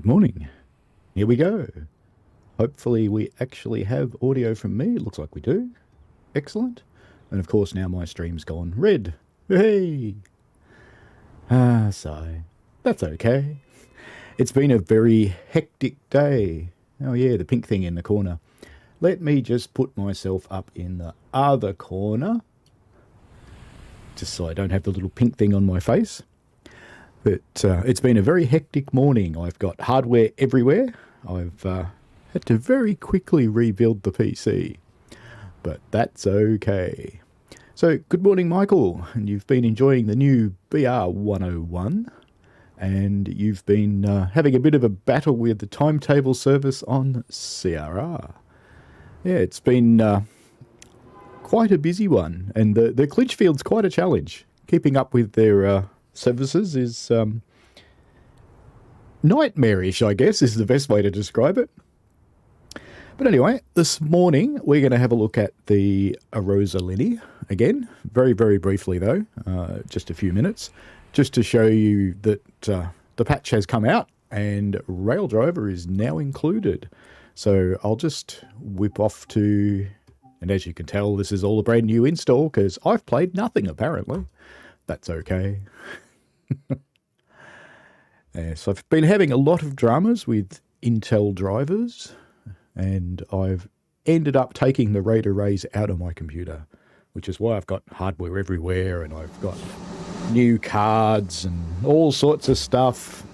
Good morning. Here we go. Hopefully we actually have audio from me. It looks like we do. Excellent. And of course now my stream's gone red. Hey! Sigh. That's okay. It's been a very hectic day. Oh yeah, the pink thing in the corner. Let me just put myself up in the other corner. Just so I don't have the little pink thing on my face. But it's been a very hectic morning. I've got hardware everywhere. I've had to very quickly rebuild the PC. But that's okay. So, good morning, Michael. And you've been enjoying the new BR101. And you've been having a bit of a battle with the timetable service on CRR. Yeah, it's been quite a busy one. And the clinch field's quite a challenge. Keeping up with their services is nightmarish, I guess, is the best way to describe it. But anyway, this morning we're going to have a look at the Arosa RhB again, very, very briefly though, just a few minutes, just to show you that the patch has come out and RailDriver is now included. So I'll just whip off to, and as you can tell, this is all a brand new install because I've played nothing apparently. That's okay. So I've been having a lot of dramas with Intel drivers, and I've ended up taking the RAID arrays out of my computer, which is why I've got hardware everywhere, and I've got new cards and all sorts of stuff,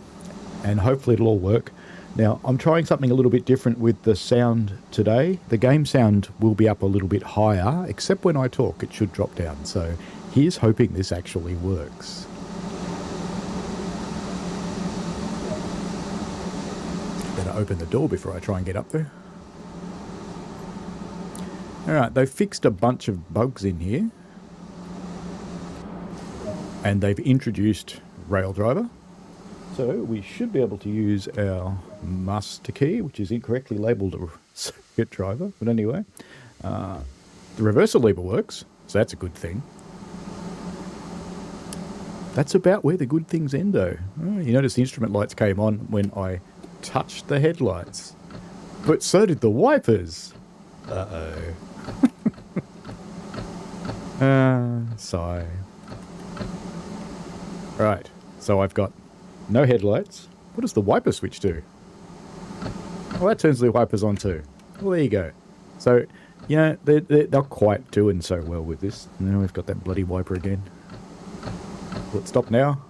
and hopefully it'll all work. Now, I'm trying something a little bit different with the sound today. The game sound will be up a little bit higher, except when I talk, it should drop down. So here's hoping this actually works. Better open the door before I try and get up there. Alright, they've fixed a bunch of bugs in here. And they've introduced RailDriver. So we should be able to use our master key, which is incorrectly labelled a circuit driver. But anyway, the reversal lever works, so that's a good thing. That's about where the good things end though. Oh, you notice the instrument lights came on when I touched the headlights. But so did the wipers. Uh-oh. Sigh. Right, so I've got no headlights. What does the wiper switch do? Well, that turns the wipers on too. Well, there you go. So, you know, they're not quite doing so well with this. Now we've got that bloody wiper again. Will it stop now?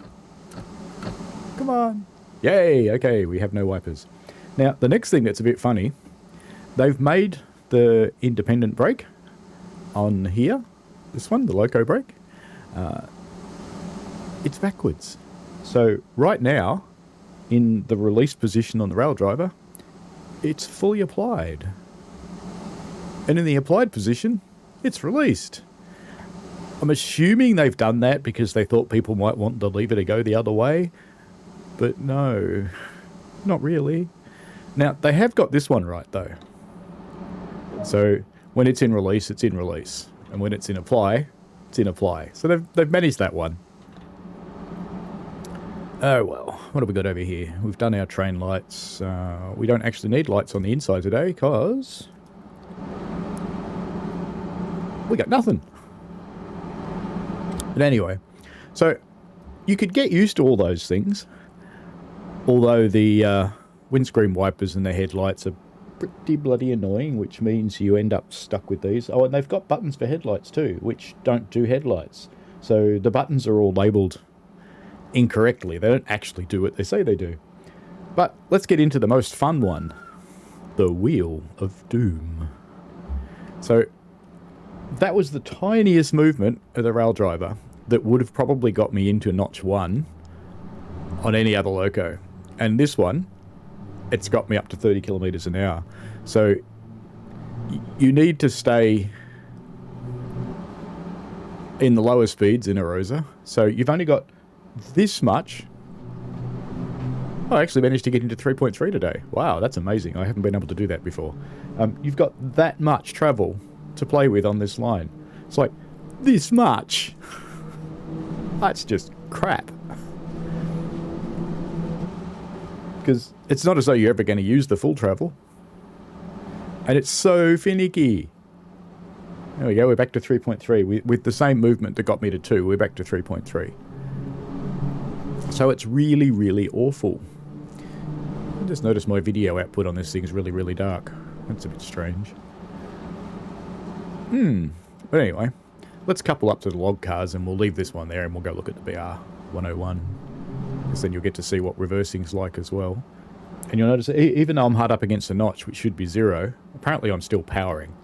Come on. Yay, okay, we have no wipers. Now, the next thing that's a bit funny, they've made the independent brake on here. This one, the loco brake. It's backwards. So right now, in the release position on the RailDriver, it's fully applied. And in the applied position, it's released. I'm assuming they've done that because they thought people might want the lever to go the other way. But no, not really. Now, they have got this one right, though. So when it's in release, it's in release. And when it's in apply, it's in apply. So they've managed that one. Oh well, what have we got over here? We've done our train lights. We don't actually need lights on the inside today because we got nothing. But anyway, so you could get used to all those things, although the windscreen wipers and the headlights are pretty bloody annoying, which means you end up stuck with these. Oh, and they've got buttons for headlights too, which don't do headlights. So the buttons are all labelled incorrectly. They don't actually do what they say they do. But let's get into the most fun one. The Wheel of Doom. So that was the tiniest movement of the RailDriver that would have probably got me into notch 1 on any other loco. And this one, it's got me up to 30 kilometers an hour. So you need to stay in the lower speeds in Arosa. So you've only got this much. I actually managed to get into 3.3 today. Wow, that's amazing. I haven't been able to do that before. You've got that much travel to play with on this line. It's like, this much? That's just crap. Because it's not as though you're ever going to use the full travel. And it's so finicky. There we go, we're back to 3.3. With the same movement that got me to 2, we're back to 3.3. So it's really, really awful. I just noticed my video output on this thing is really, really dark. That's a bit strange. But anyway, let's couple up to the log cars and we'll leave this one there and we'll go look at the BR101. Because then you'll get to see what reversing's like as well. And you'll notice, even though I'm hard up against the notch, which should be 0, apparently I'm still powering.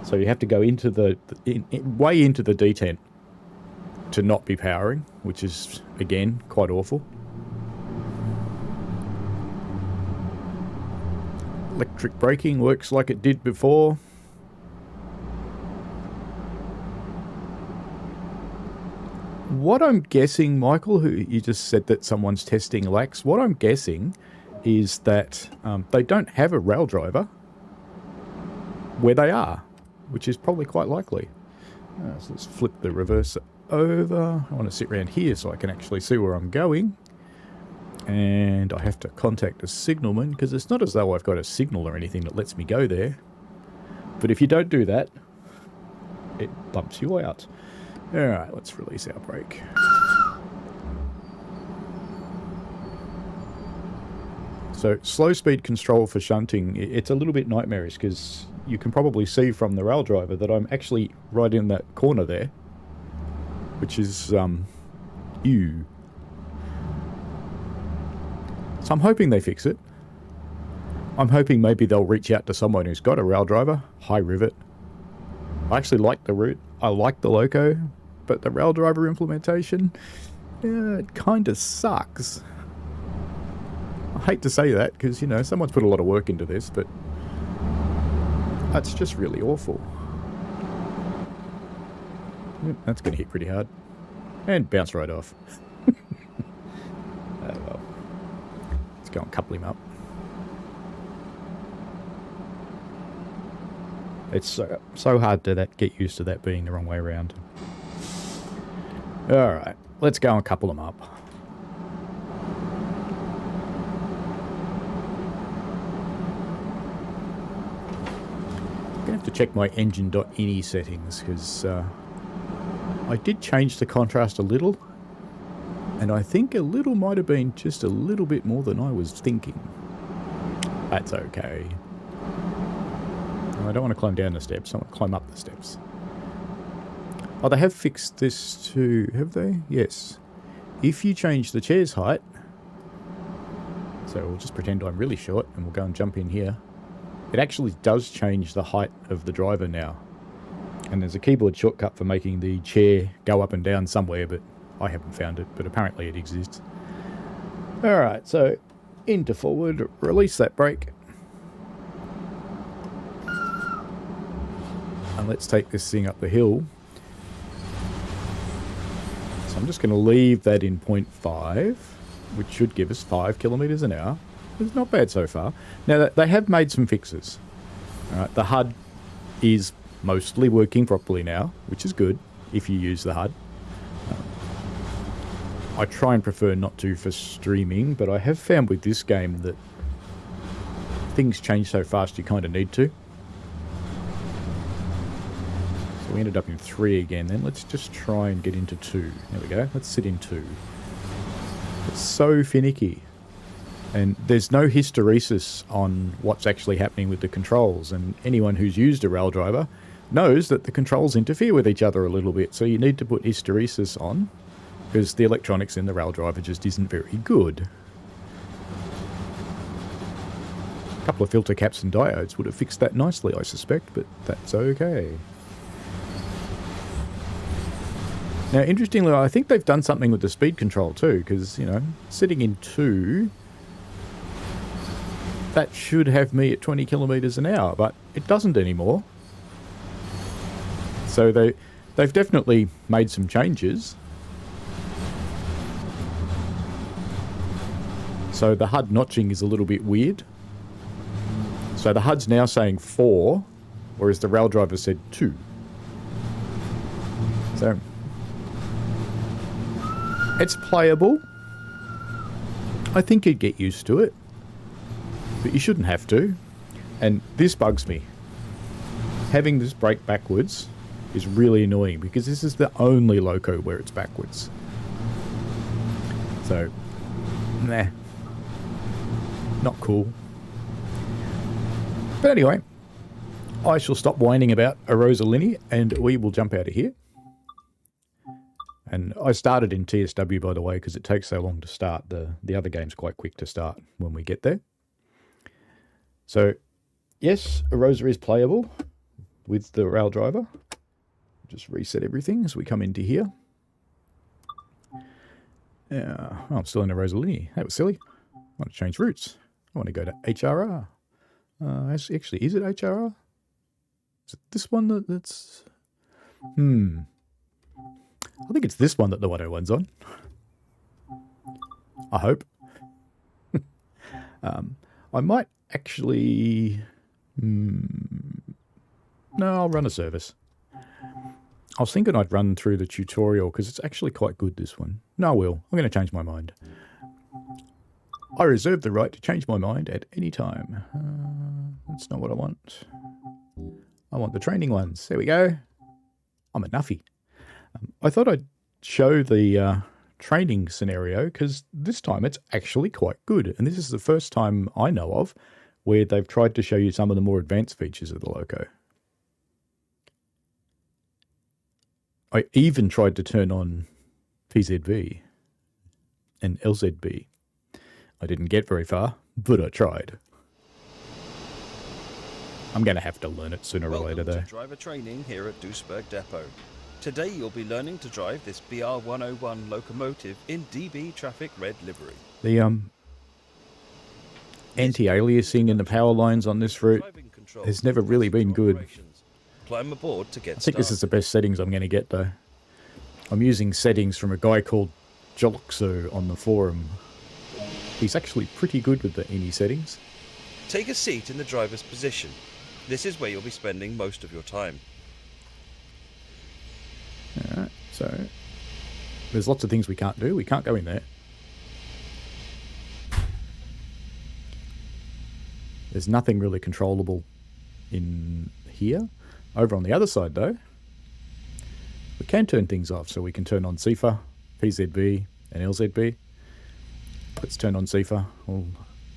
So you have to go into way into the detent to not be powering, which is, again, quite awful. Electric braking works like it did before. What I'm guessing, Michael, who you just said that someone's testing lax, what I'm guessing is that they don't have a rail driver where they are, which is probably quite likely. So let's flip the reverser over. I want to sit around here so I can actually see where I'm going. And I have to contact a signalman because it's not as though I've got a signal or anything that lets me go there. But if you don't do that, it bumps you out. Alright, let's release our brake. So, slow speed control for shunting, it's a little bit nightmarish because you can probably see from the rail driver that I'm actually right in that corner there. Which is, ew. So I'm hoping they fix it. I'm hoping maybe they'll reach out to someone who's got a rail driver. High rivet. I actually like the route. I like the loco. But the rail driver implementation, it kind of sucks. I hate to say that because, you know, someone's put a lot of work into this, but that's just really awful. That's going to hit pretty hard. And bounce right off. Oh well. Let's go and couple him up. It's so hard to get used to that being the wrong way around. Alright, let's go and couple them up. I'm going to have to check my engine.ini settings because I did change the contrast a little. And I think a little might have been just a little bit more than I was thinking. That's okay. I don't want to climb down the steps, I want to climb up the steps. Oh, they have fixed this too, have they? Yes. If you change the chair's height, so we'll just pretend I'm really short and we'll go and jump in here. It actually does change the height of the driver now. And there's a keyboard shortcut for making the chair go up and down somewhere, but I haven't found it, but apparently it exists. Alright, so into forward, release that brake. And let's take this thing up the hill. So I'm just going to leave that in 0.5, which should give us 5 kilometers an hour. It's not bad so far. Now, they have made some fixes. The HUD is mostly working properly now, which is good if you use the HUD. I try and prefer not to for streaming, but I have found with this game that things change so fast you kind of need to. So we ended up in 3 again then. Let's just try and get into 2. There we go. Let's sit in 2. It's so finicky. And there's no hysteresis on what's actually happening with the controls. And anyone who's used a rail driver knows that the controls interfere with each other a little bit. So you need to put hysteresis on, because the electronics in the rail driver just isn't very good. A couple of filter caps and diodes would have fixed that nicely, I suspect, but that's okay. Now, interestingly, I think they've done something with the speed control too, because, you know, sitting in 2, that should have me at 20 kilometers an hour, but it doesn't anymore. So they've definitely made some changes. So the HUD notching is a little bit weird. So the HUD's now saying 4, whereas the rail driver said 2. So it's playable. I think you'd get used to it, but you shouldn't have to. And this bugs me. Having this brake backwards is really annoying because this is the only loco where it's backwards. So, nah. Not cool. But anyway, I shall stop whining about Arosa RhB and we will jump out of here. And I started in TSW, by the way, because it takes so long to start. The other game's quite quick to start when we get there. So, yes, Arosa is playable with the rail driver. Just reset everything as we come into here. Oh, I'm still in Arosa RhB. That was silly. I want to change routes. I want to go to HRR. Actually, is it HRR? Is it this one that's... I think it's this one that the 101's on. I hope. I might actually... No, I'll run a service. I was thinking I'd run through the tutorial because it's actually quite good, this one. No, I will. I'm going to change my mind. I reserve the right to change my mind at any time. That's not what I want. I want the training ones. There we go. I'm a nuffy. I thought I'd show the training scenario because this time it's actually quite good. And this is the first time I know of where they've tried to show you some of the more advanced features of the loco. I even tried to turn on PZB and LZB. I didn't get very far, but I tried. I'm going to have to learn it sooner or later, though. Welcome to driver training here at Duisburg Depot. Today you'll be learning to drive this BR101 locomotive in DB Traffic Red livery. The anti-aliasing in the power lines on this route has never really been good. Climb aboard to get I think this is the best settings I'm going to get, though. I'm using settings from a guy called Joloxo on the forum. He's actually pretty good with the any settings. Take a seat in the driver's position. This is where you'll be spending most of your time. Alright, so there's lots of things we can't do. We can't go in there. There's nothing really controllable in here. Over on the other side, though, we can turn things off. So we can turn on CIFA, PZB, and LZB. Let's turn on CIFA. We'll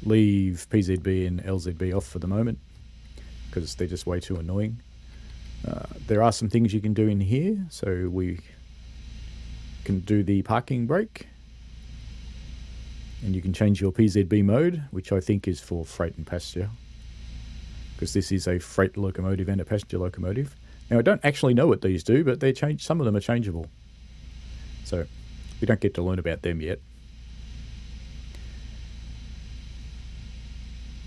leave PZB and LZB off for the moment because they're just way too annoying. There are some things you can do in here. So we can do the parking brake. And you can change your PZB mode, which I think is for freight and passenger. Because this is a freight locomotive and a passenger locomotive. Now, I don't actually know what these do, but they're some of them are changeable. So we don't get to learn about them yet.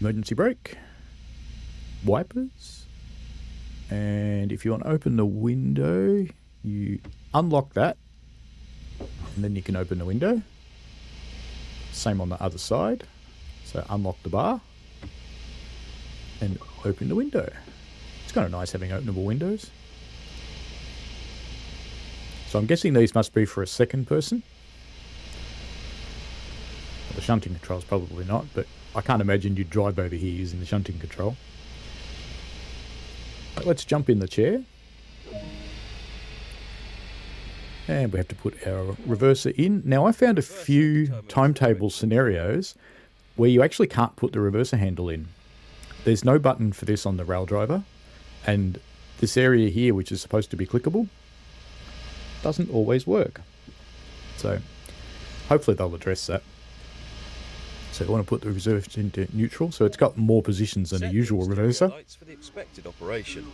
Emergency brake. Wipers. And if you want to open the window, you unlock that. And then you can open the window. Same on the other side. So unlock the bar. And open the window. It's kind of nice having openable windows. So I'm guessing these must be for a second person. Well, the shunting control's probably not, but I can't imagine you'd drive over here using the shunting control. But let's jump in the chair. And we have to put our reverser in. Now I found a few timetable scenarios where you actually can't put the reverser handle in. There's no button for this on the rail driver, and this area here, which is supposed to be clickable, doesn't always work. So hopefully they'll address that. So I want to put the reverser into neutral, so it's got more positions than a usual reverser. For the expected operation.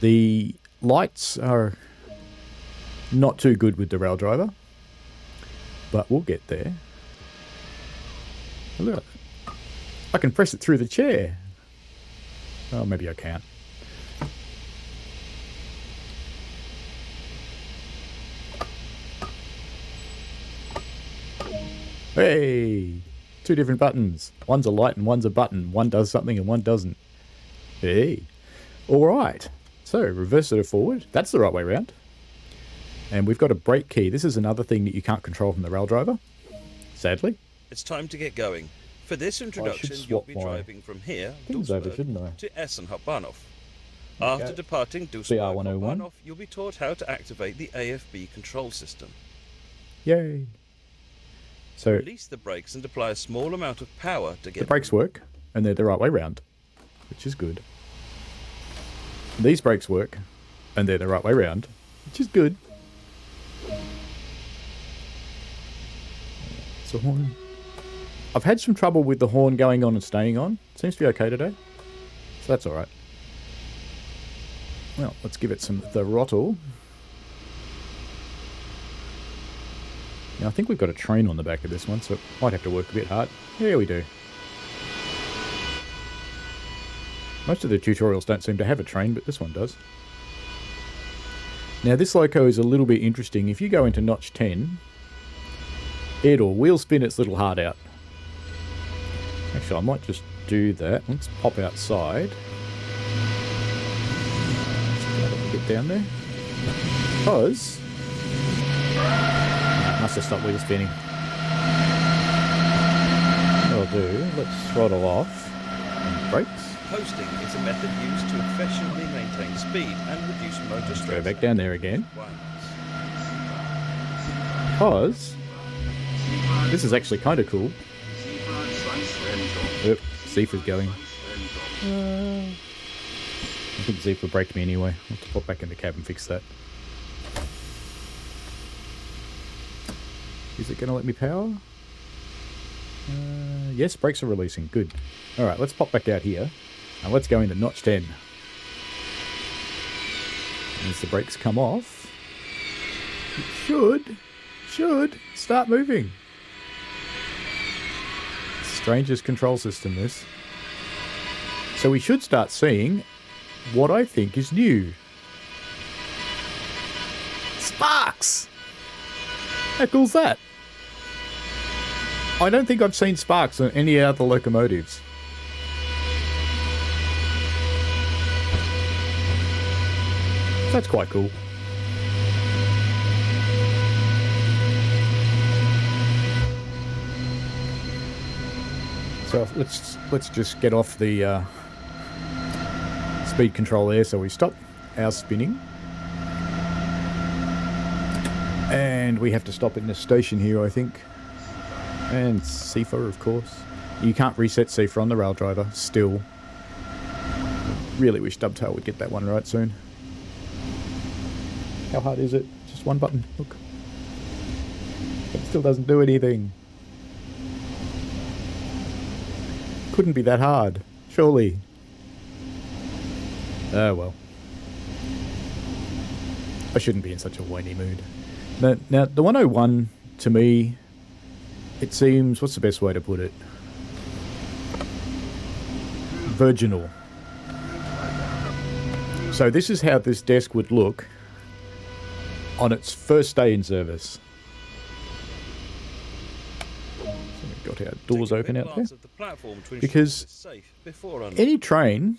The lights are not too good with the rail driver, but we'll get there. Look, I can press it through the chair. Oh, maybe I can't. Hey! 2 different buttons. One's a light and one's a button. One does something and one doesn't. Hey! Alright. So, reverse it forward. That's the right way around. And we've got a brake key. This is another thing that you can't control from the rail driver. sadly. It's time to get going. For this introduction, you'll swap be my driving from here, things over, shouldn't I? Duisburg, to Essen Hauptbahnhof. There we After go. departing Duisburg BR101. Hauptbahnhof, you'll be taught how to activate the AFB control system. Yay. So Release the brakes and apply a small amount of power to get the brakes work, and they're the right way round, which is good. These brakes work, and they're the right way round, which is good. It's a horn. I've had some trouble with the horn going on and staying on. Seems to be okay today, so that's all right. Well, let's give it some throttle. Now, I think we've got a train on the back of this one, so it might have to work a bit hard. Yeah, we do. Most of the tutorials don't seem to have a train, but this one does. Now, this loco is a little bit interesting. If you go into notch 10, it'll wheel spin its little heart out. Actually, I might just do that. Let's pop outside. Get down there. Because... must have stopped wheel spinning. What I'll do, let's throttle off. And brakes. Posting is a method used to efficiently maintain speed and reduce motor stress. Go back down there again. Because this is actually kind of cool. Oop, Zephyr going. I think Zephyr braked me anyway. I'll have to pop back in the cab and fix that. Is it going to let me power? Yes, brakes are releasing. Good. Alright, let's pop back out here. And let's go into notch 10. As the brakes come off, it should start moving. Strangest control system, this. So we should start seeing what I think is new. Sparks! How cool's that? I don't think I've seen sparks on any other locomotives. That's quite cool. So let's just get off the speed control there, so we stop our spinning. And we have to stop in the station here, I think. And CFA, of course. You can't reset CFA on the rail driver, still. Really wish Dovetail would get that one right soon. How hard is it? Just one button, look. It still doesn't do anything. Couldn't be that hard, surely. Oh well. I shouldn't be in such a whiny mood. Now, the 101, to me, it seems... what's the best way to put it? Virginal. So this is how this desk would look on its first day in service. So we've got our doors open out there. Because any train...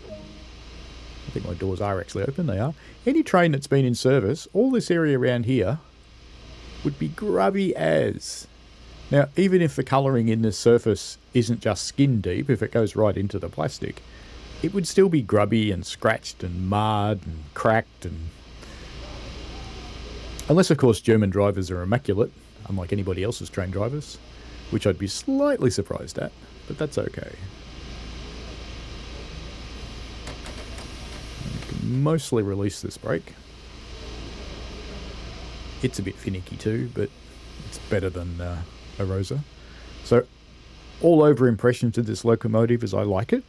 I think my doors are actually open, they are. Any train that's been in service, all this area around here would be grubby as. Now, even if the colouring in the surface isn't just skin deep, if it goes right into the plastic, it would still be grubby and scratched and marred and cracked. And unless, of course, German drivers are immaculate, unlike anybody else's train drivers, which I'd be slightly surprised at, but that's okay. Mostly release this brake. It's a bit finicky too, but it's better than Arosa. So, all over impressions of this locomotive as I like it.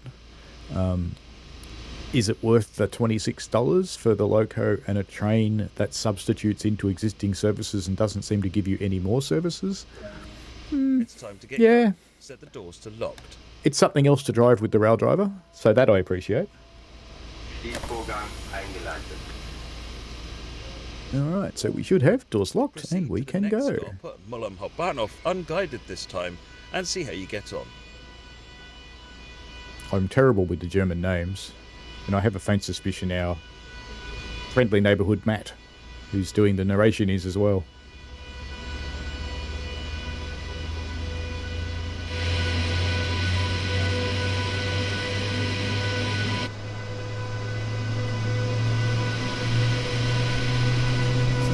Is it worth the $26 for the loco and a train that substitutes into existing services and doesn't seem to give you any more services? It's time to get yeah. Set the doors to locked. It's something else to drive with the rail driver, so that I appreciate. Alright, so we should have doors locked. Proceed and we to the can next go. stop at Mulham Hauptbahnhof unguided this time and see how you get on. I'm terrible with the German names, and I have a faint suspicion our friendly neighbourhood Matt, who's doing the narration, is as well.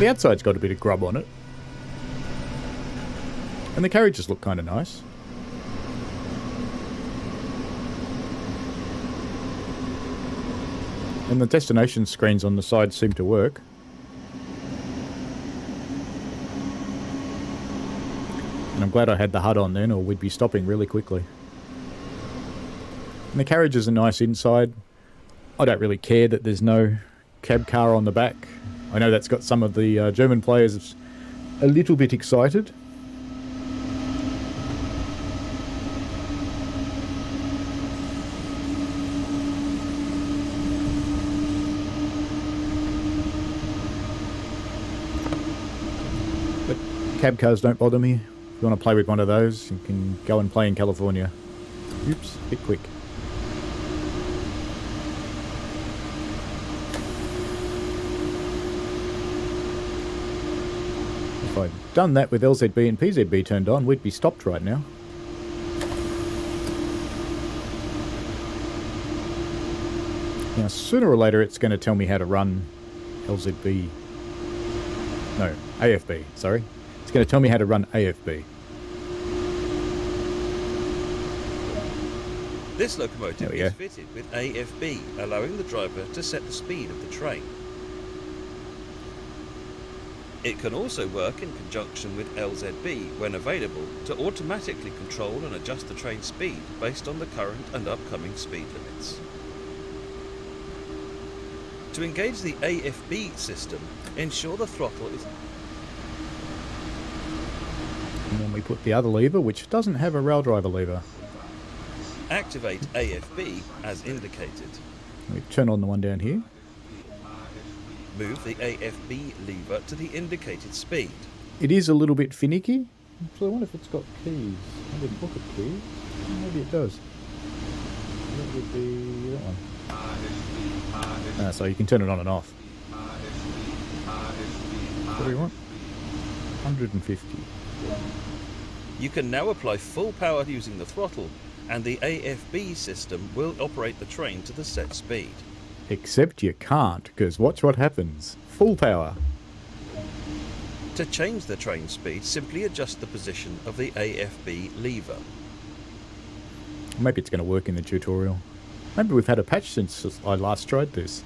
The outside's got a bit of grub on it. And the carriages look kind of nice. And the destination screens on the side seem to work. And I'm glad I had the HUD on then, or we'd be stopping really quickly. And the carriages are nice inside. I don't really care that there's no cab car on the back. I know that's got some of the German players a little bit excited. But cab cars don't bother me. If you want to play with one of those, you can go and play in California. Oops, a bit quick. If I'd done that with LZB and PZB turned on, we'd be stopped right now. Now, sooner or later, it's going to tell me how to run LZB. No, AFB, sorry. It's going to tell me how to run AFB. This locomotive is fitted with AFB, allowing the driver to set the speed of the train. It can also work in conjunction with LZB when available to automatically control and adjust the train speed based on the current and upcoming speed limits. To engage the AFB system, ensure the throttle is... And then we put the other lever, which doesn't have a rail driver lever. Activate AFB as indicated. We turn on the one down here. Move the AFB lever to the indicated speed. It is a little bit finicky, so I wonder if it's got keys. I didn't look at keys. Maybe it does. That would be that one. So you can turn it on and off. What do you want? 150. You can now apply full power using the throttle, and the AFB system will operate the train to the set speed. Except you can't, because watch what happens. Full power. To change the train speed, simply adjust the position of the AFB lever. Maybe it's going to work in the tutorial. Maybe we've had a patch since I last tried this.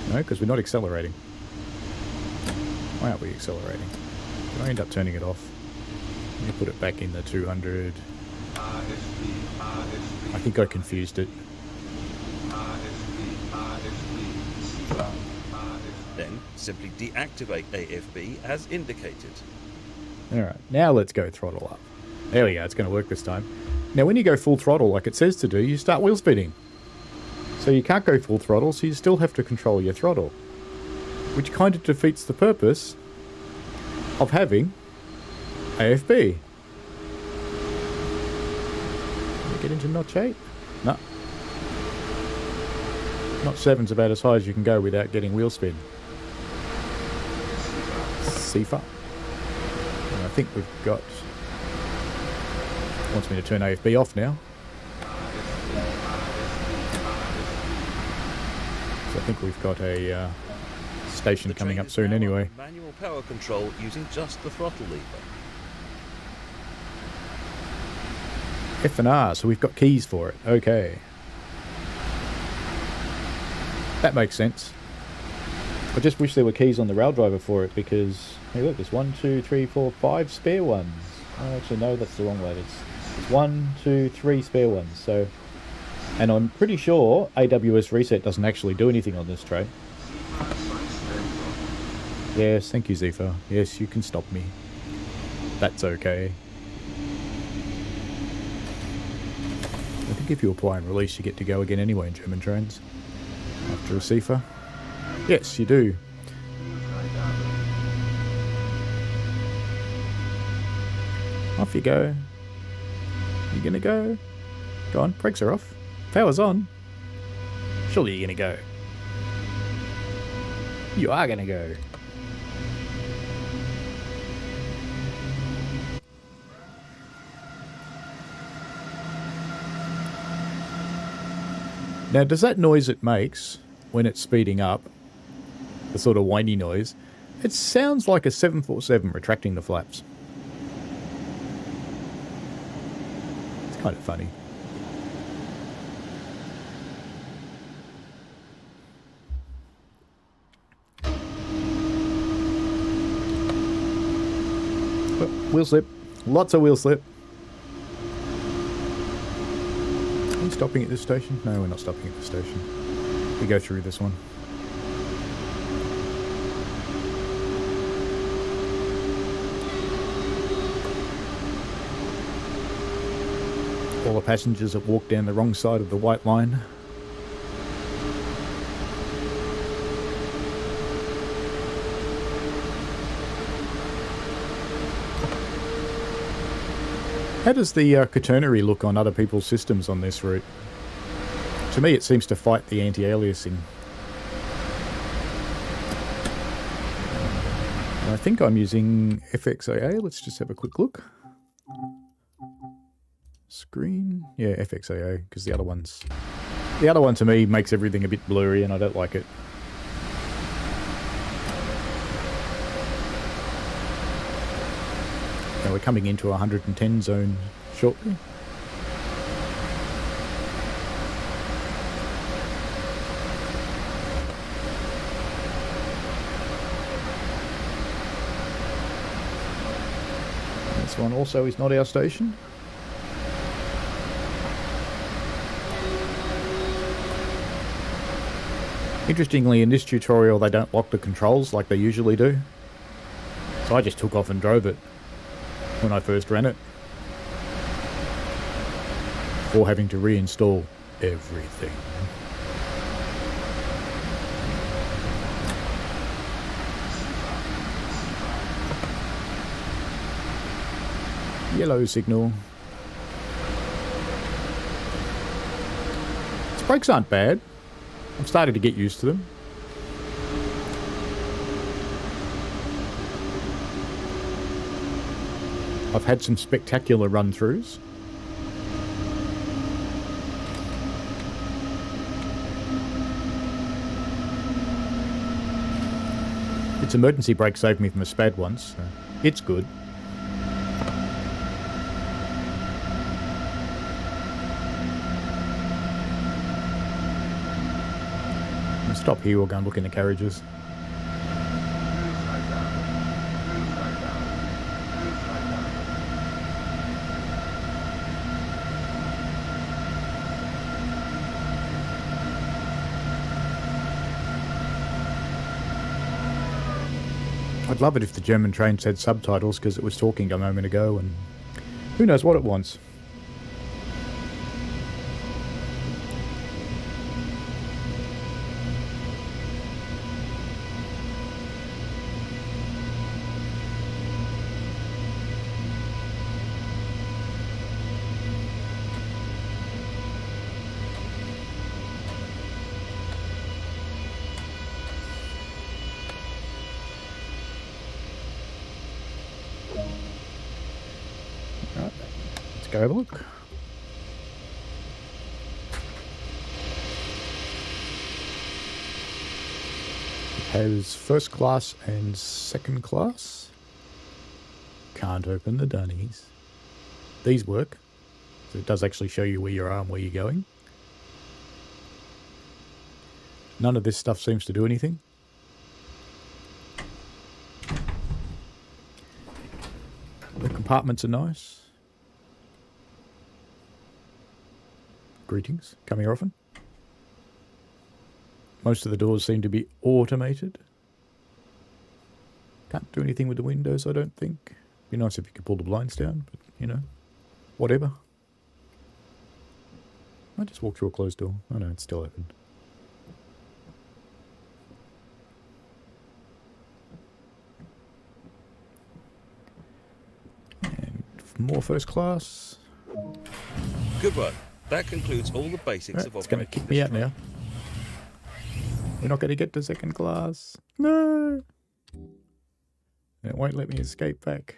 No, because we're not accelerating. Why aren't we accelerating? Did I end up turning it off? Let me put it back in the 200. I think I confused it. Then simply deactivate AFB as indicated. Alright, now let's go throttle up. There we go, it's going to work this time. Now when you go full throttle like it says to do, you start wheel spinning. So you can't go full throttle, so you still have to control your throttle. Which kind of defeats the purpose of having AFB. Can we get into notch 8? No. Notch 7's about as high as you can go without getting wheel spin. CIFA. And I think we've got... Wants me to turn AFB off now. So I think we've got a station coming up soon anyway. Manual power control using just the throttle lever. F and R, so we've got keys for it. Okay. That makes sense. I just wish there were keys on the rail driver for it because, hey look, there's 1, 2, 3, 4, 5 spare ones. Oh, actually no, that's the wrong way. It's 1, 2, 3 spare ones. So, and I'm pretty sure AWS reset doesn't actually do anything on this train. Yes, thank you, Zifa. Yes, you can stop me. That's okay. I think if you apply and release, you get to go again anyway in German trains. After a CIFA. Yes, you do. Off you go. You gonna go? Go on, brakes are off. Power's on. Surely you're gonna go. You are gonna go. Now, does that noise it makes when it's speeding up, the sort of whiny noise, It sounds like a 747 retracting the flaps. It's kind of funny. Oh, wheel slip. Lots of wheel slip. Are we stopping at this station? No, we're not stopping at this station. We go through this one. All the passengers have walked down the wrong side of the white line. How does the quaternary look on other people's systems on this route? To me, it seems to fight the anti-aliasing. I think I'm using FXAA. Let's just have a quick look. Screen, yeah, FXAA, because the other one to me makes everything a bit blurry and I don't like it. Now we're coming into a 110 zone shortly. This one also is not our station. Interestingly, in this tutorial they don't lock the controls like they usually do. So I just took off and drove it when I first ran it, before having to reinstall everything. Yellow signal. Its brakes aren't bad. I'm starting to get used to them. I've had some spectacular run-throughs. Its emergency brake saved me from a spad once, so it's good. I'll stop here, we'll go and look in the carriages. I'd love it if the German trains had subtitles, because it was talking a moment ago and who knows what it wants. Go have a look. It has first class and second class. Can't open the dunnies. These work. So it does actually show you where you are and where you're going. None of this stuff seems to do anything. The compartments are nice. Greetings. Come here often. Most of the doors seem to be automated. Can't do anything with the windows, I don't think. Be nice if you could pull the blinds down, but, you know, whatever. I just walked through a closed door. Oh no, it's still open. And more first class. Good work. That concludes all the basics Right, of it's going to operating kick me this out train. now. We're not going to get to second class. No! It won't let me escape back.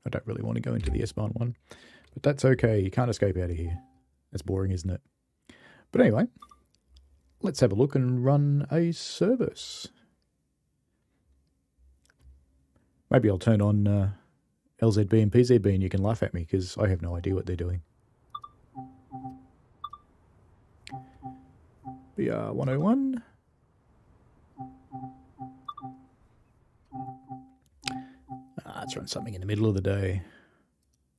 I don't really want to go into the S-Bahn one. But that's okay. You can't escape out of here. That's boring, isn't it? But anyway, let's have a look and run a service. Maybe I'll turn on LZB and PZB and you can laugh at me because I have no idea what they're doing. BR 101. Let's run something in the middle of the day.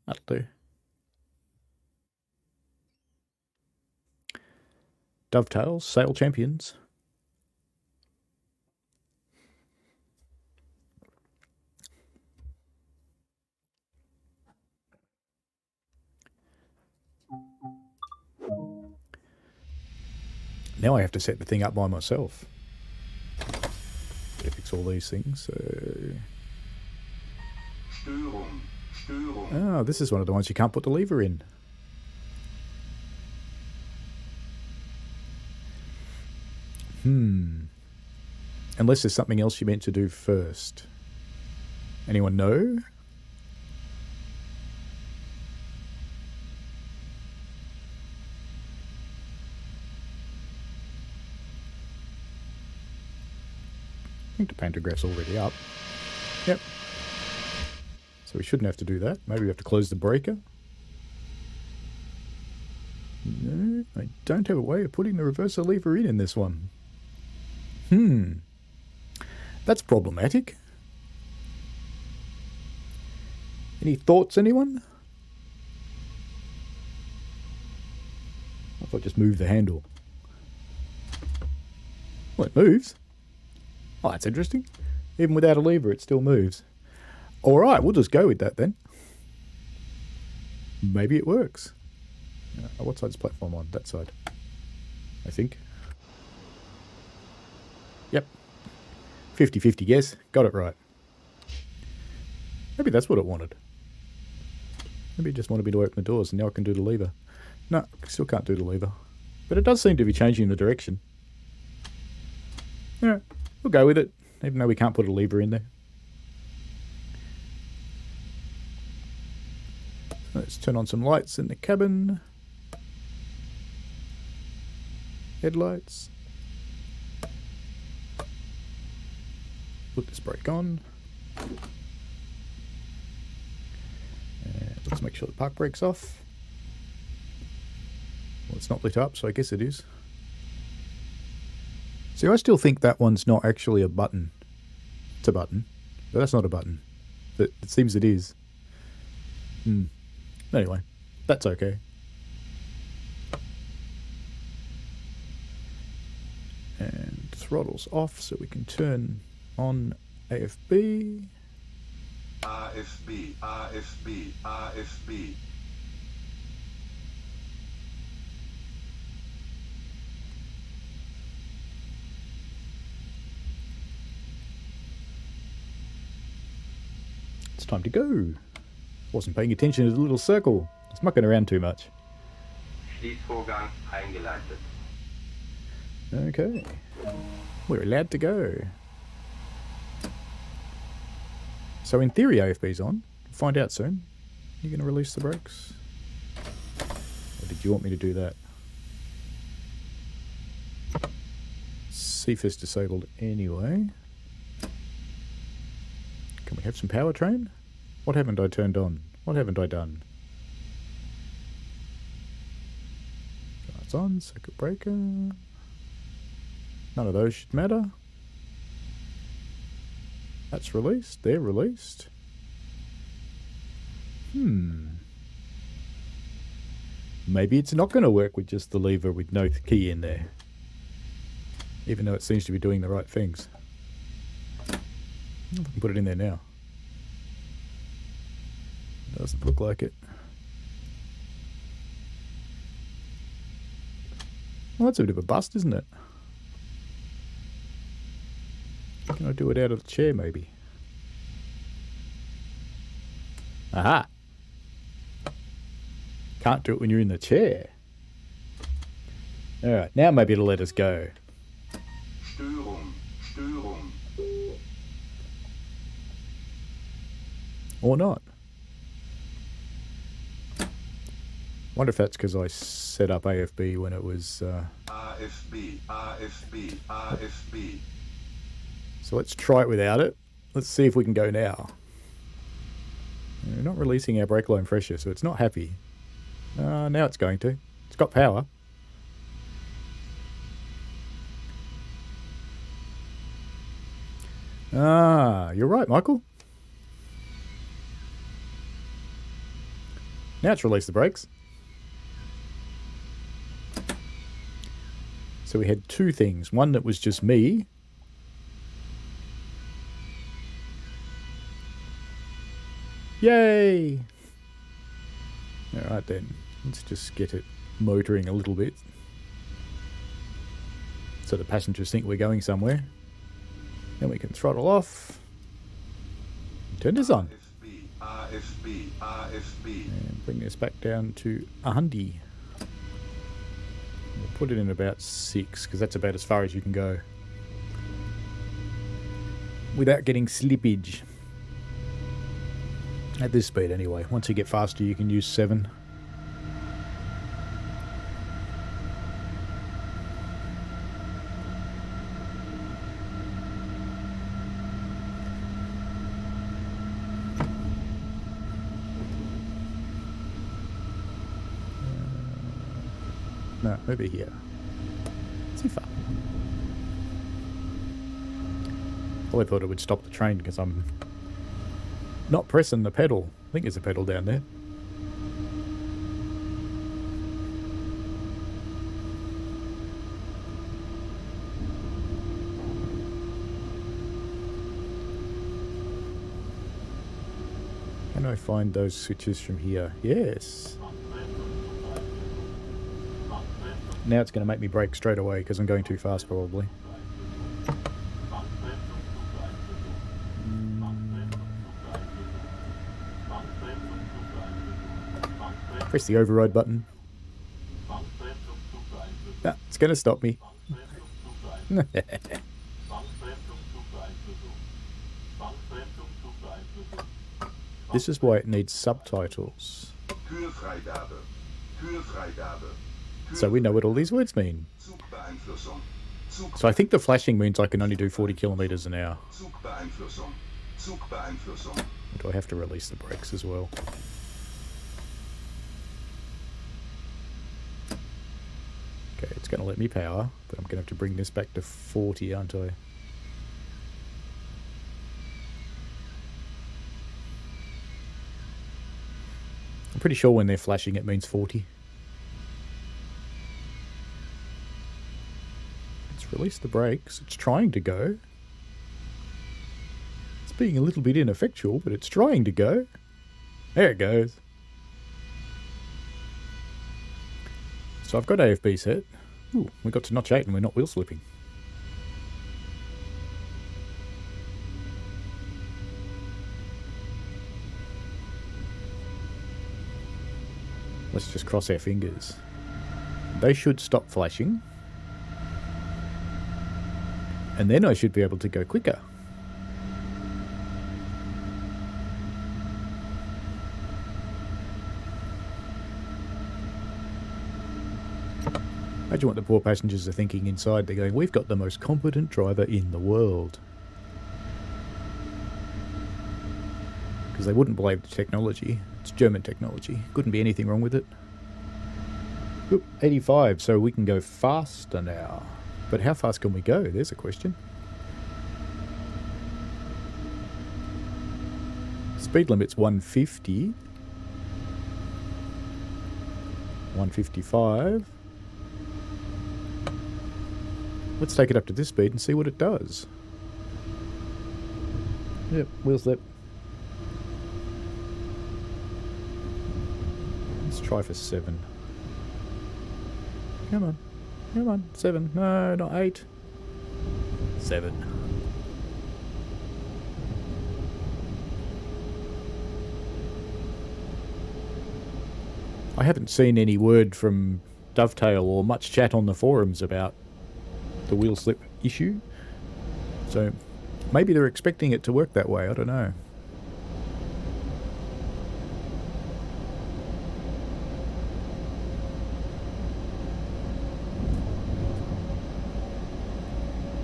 That'll do. Dovetails, Sail Champions. Now I have to set the thing up by myself. Gotta fix all these things, so... Oh, this is one of the ones you can't put the lever in. Unless there's something else you meant to do first. Anyone know? I think the pantograph's already up. Yep. So we shouldn't have to do that. Maybe we have to close the breaker. No, I don't have a way of putting the reverser lever in this one. That's problematic. Any thoughts, anyone? What if I just move the handle? Well, it moves. Oh, that's interesting. Even without a lever, it still moves. Alright, we'll just go with that then. Maybe it works. What side's the platform on? That side. I think. Yep. 50-50 guess. Got it right. Maybe that's what it wanted. Maybe it just wanted me to open the doors and now I can do the lever. No, still can't do the lever. But it does seem to be changing the direction. Yeah, we'll go with it, even though we can't put a lever in there. Let's turn on some lights in the cabin. Headlights. Put this brake on. And let's make sure the park brake's off. Well, it's not lit up, so I guess it is. See, I still think that one's not actually a button. It's a button, but that's not a button. But it seems it is. Anyway, that's okay. And throttle's off so we can turn on AFB. RFB, RFB, RFB. It's time to go. Wasn't paying attention to the little circle. I was mucking around too much. Schließvorgang eingeleitet. Okay. We're allowed to go. So in theory AFB's on. We'll find out soon. You going to release the brakes? Or did you want me to do that? CFIS disabled anyway. Can we have some powertrain? What haven't I turned on? What haven't I done? Lights on, circuit breaker. None of those should matter. That's released. They're released. Maybe it's not going to work with just the lever with no key in there. Even though it seems to be doing the right things. I can put it in there now. Doesn't look like it. Well, that's a bit of a bust, isn't it? Can I do it out of the chair, maybe? Aha! Can't do it when you're in the chair. Alright, now maybe it'll let us go. Störung, Störung. Or not. Wonder if that's because I set up AFB when it was... AFB, AFB, AFB. So let's try it without it. Let's see if we can go now. We're not releasing our brake line pressure, so it's not happy. Now it's going to. It's got power. You're right, Michael. Now it's released the brakes. So we had two things. One that was just me. Yay! Alright then. Let's just get it motoring a little bit. So the passengers think we're going somewhere. Then we can throttle off. Turn this on. AFB, AFB, AFB. And bring this back down to 100. We'll put it in about 6, because that's about as far as you can go. Without getting slippage. At this speed anyway. Once you get faster you can use 7. No, over here. Too far. Well, I thought it would stop the train because I'm not pressing the pedal. I think there's a pedal down there. Can I find those switches from here? Yes. Now it's going to make me brake straight away because I'm going too fast probably. Press the override button. Ah, it's going to stop me. This is why it needs subtitles. Türfreigabe, Türfreigabe. So we know what all these words mean. Zugbeeinflussung, So I think the flashing means I can only do 40 kilometers an hour. Zugbeeinflussung, Zugbeeinflussung. Or do I have to release the brakes as well? Okay, it's going to let me power, but I'm going to have to bring this back to 40, aren't I? I'm pretty sure when they're flashing it means 40. Let's release the brakes. It's trying to go. It's being a little bit ineffectual, but it's trying to go. There it goes. So I've got AFB set. Ooh, we got to notch 8 and we're not wheel slipping. Let's just cross our fingers. They should stop flashing. And then I should be able to go quicker. Imagine what the poor passengers are thinking inside. They're going, we've got the most competent driver in the world. Because they wouldn't blame the technology. It's German technology. Couldn't be anything wrong with it. Oop, 85, so we can go faster now. But how fast can we go? There's a question. Speed limit's 150. 155. Let's take it up to this speed and see what it does. Yep, wheel slip. Let's try for 7. Come on. Come on. 7. No, not 8. 7. I haven't seen any word from Dovetail or much chat on the forums about the wheel slip issue. So maybe they're expecting it to work that way. I don't know.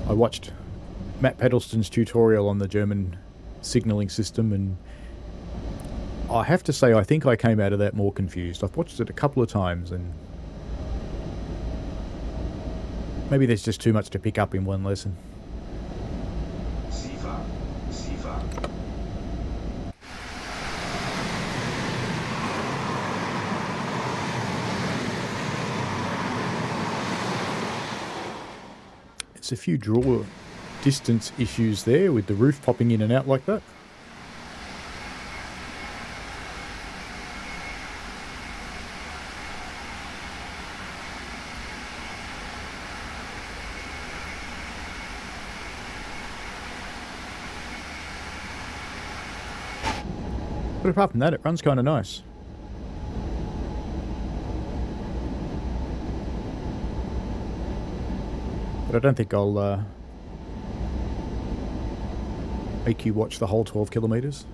I watched Matt Pedalston's tutorial on the German signalling system, and I have to say I think I came out of that more confused. I've watched it a couple of times, and maybe there's just too much to pick up in one lesson. Sifa, Sifa. It's a few draw distance issues there with the roof popping in and out like that. But apart from that, it runs kind of nice. But I don't think I'll make you watch the whole 12 kilometers.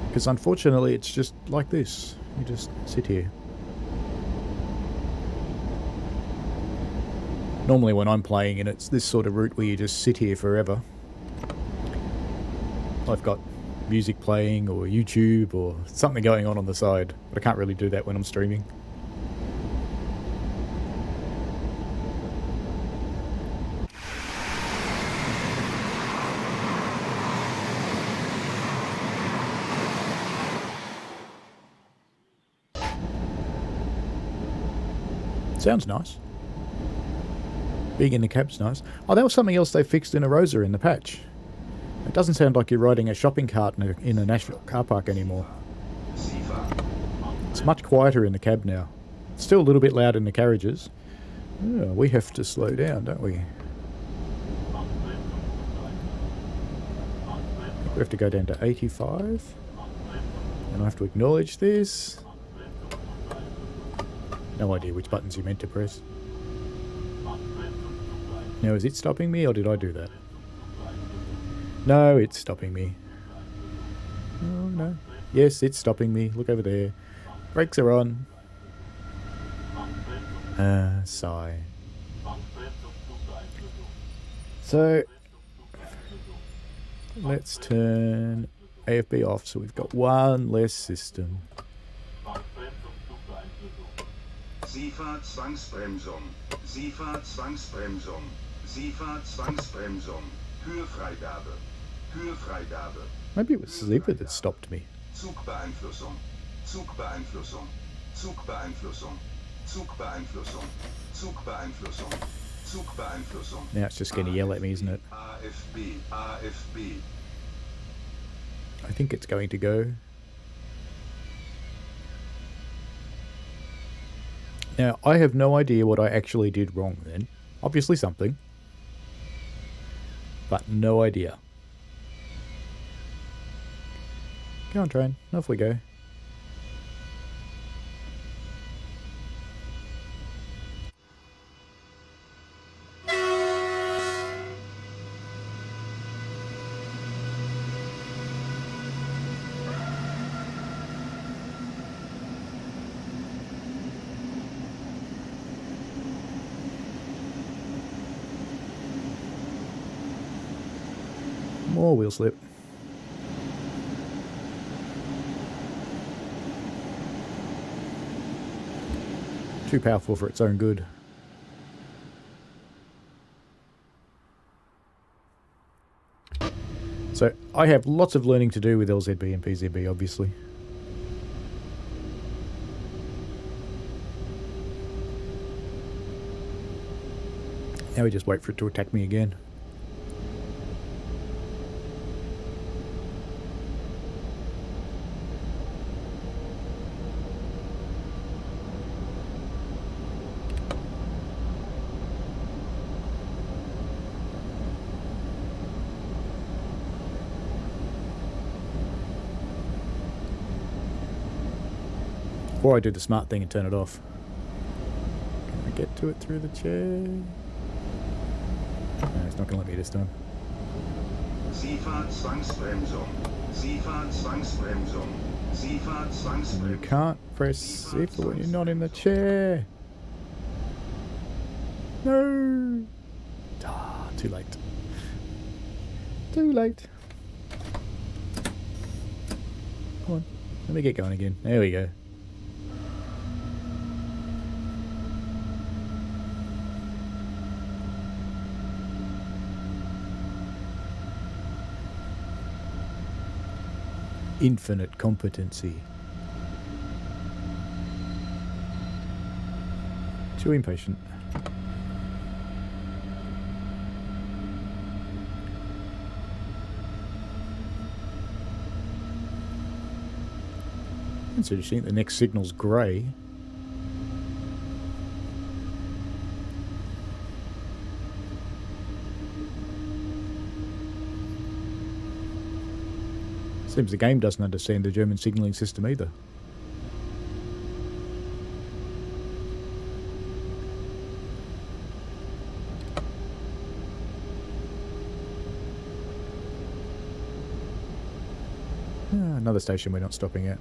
Because unfortunately it's just like this. You just sit here. Normally when I'm playing and it's this sort of route where you just sit here forever, I've got music playing or YouTube or something going on the side. But I can't really do that when I'm streaming. Sounds nice. Being in the cab's nice. Oh, that was something else they fixed in Arosa in the patch. It doesn't sound like you're riding a shopping cart in a national car park anymore. It's much quieter in the cab now. It's still a little bit loud in the carriages. Oh, we have to slow down, don't we? We have to go down to 85. And I have to acknowledge this. No idea which buttons you meant to press. Now, is it stopping me or did I do that? No, it's stopping me. Oh, no. Yes, it's stopping me. Look over there. Brakes are on. Sigh. So, let's turn AFB off so we've got one less system. Sifa Zwangsbremsung. Sifa Zwangsbremsung. Sifa Zwangsbremsung. Türfreigabe. Türfreigabe. Maybe it was Sifa that stopped me. Zugbeeinflussung. Zugbeeinflussung. Zugbeeinflussung. Zugbeeinflussung. Zugbeeinflussung. Zugbeeinflussung. Now it's just going to yell at me, isn't it? AFB. AFB. I think it's going to go. Now, I have no idea what I actually did wrong then. Obviously something. But no idea. Go on, train. Off we go. More wheel slip. Too powerful for its own good. So I have lots of learning to do with LZB and PZB, obviously. Now we just wait for it to attack me again. Or I do the smart thing and turn it off. Can I get to it through the chair? No, it's not going to let me this time. Sifa Zwangsbremsung. Sifa Zwangsbremsung. Sifa And you Zwangsbremsung. can't press Sifa when you're not in the chair. No! Too late. Too late. Come on. Let me get going again. There we go. Infinite competency. Too impatient. That's interesting. The next signal's grey. Seems the game doesn't understand the German signalling system either. Another station we're not stopping at.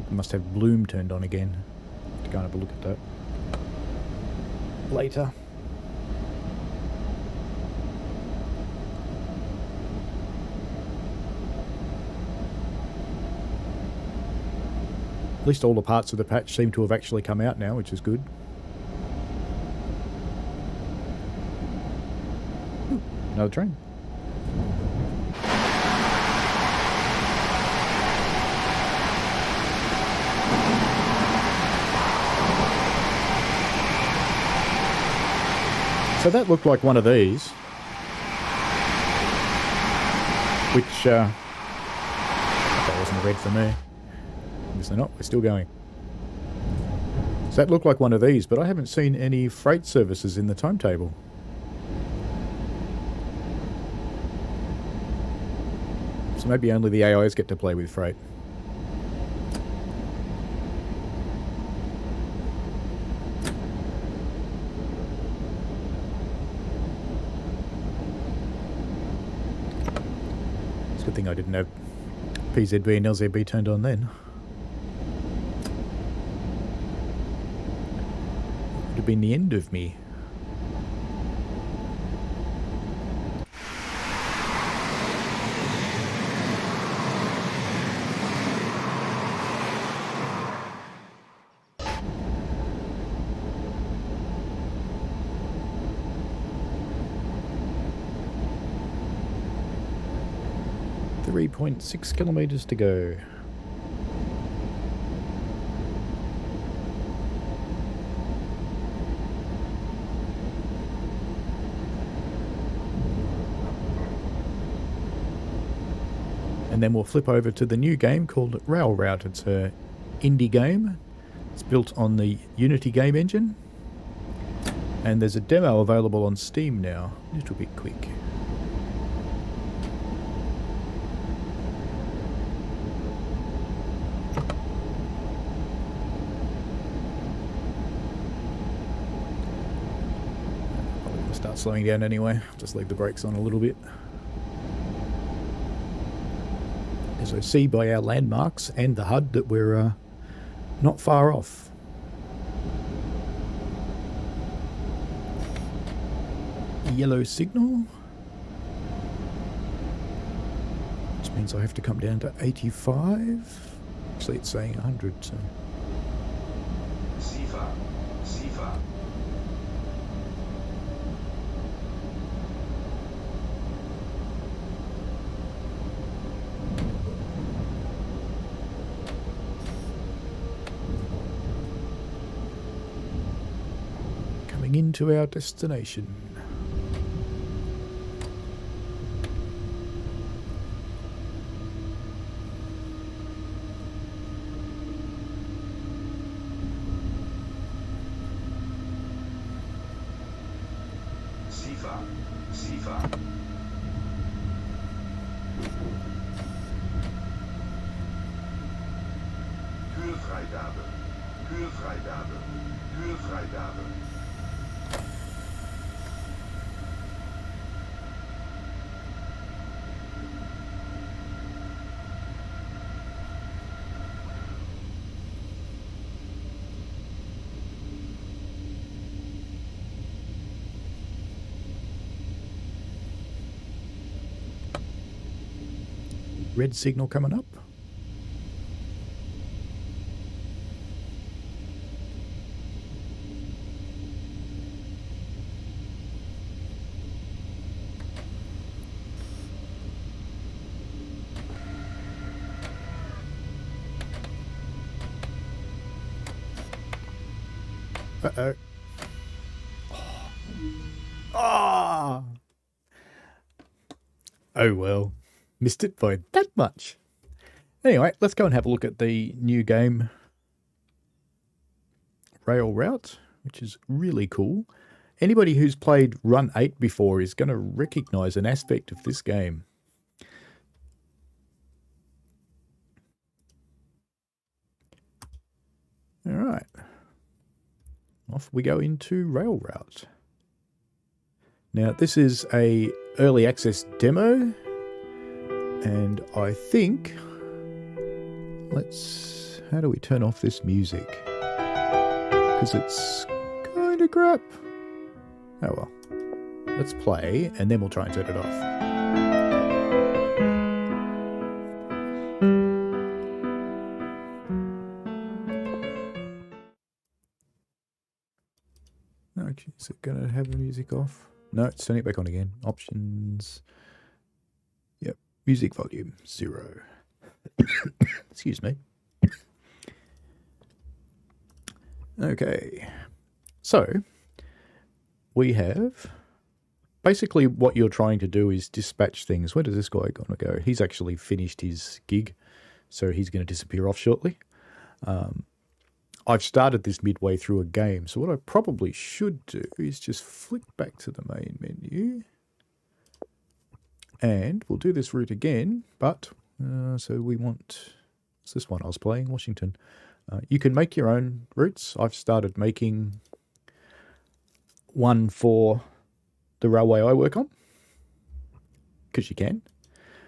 Must have bloom turned on again. To go and have a look at that later. At least all the parts of the patch seem to have actually come out now, which is good. Ooh, another train. So that looked like one of these, which, that wasn't red for me. Obviously not, we're still going. So that looked like one of these, but I haven't seen any freight services in the timetable. So maybe only the AIs get to play with freight. Good thing I didn't have PZB and LZB turned on then. Would have been the end of me. .6 kilometers to go. And then we'll flip over to the new game called RailRoute. It's a indie game. It's built on the Unity game engine. And there's a demo available on Steam now. A little bit quick. Start slowing down anyway. Just leave the brakes on a little bit. As I see by our landmarks and the HUD that we're not far off. Yellow signal. Which means I have to come down to 85. Actually it's saying 100, so. Sifa, Sifa. Into our destination. Sifa, Sifa. Kühlfreigabe. Hörfreigabe. Hörfreigabe. Red signal coming up. Uh-oh. Ah! Oh well. Missed it by that much. Anyway, let's go and have a look at the new game RailRoute, which is really cool. Anybody who's played Run 8 before is going to recognize an aspect of this game. All right. Off we go into RailRoute. Now, this is a early access demo, and I think how do we turn off this music? Because it's kind of crap. Oh well. Let's play, and then we'll try and turn it off. Okay, is it going to have the music off? No, it's turning it back on again. Options. Yep, music volume 0. Excuse me. Okay, so we have basically what you're trying to do is dispatch things. Where does this guy going to go? He's actually finished his gig, so he's going to disappear off shortly. I've started this midway through a game, so what I probably should do is just flick back to the main menu, and we'll do this route again, but so we want, what's this one I was playing? Washington. You can make your own routes. I've started making one for the railway I work on, because you can.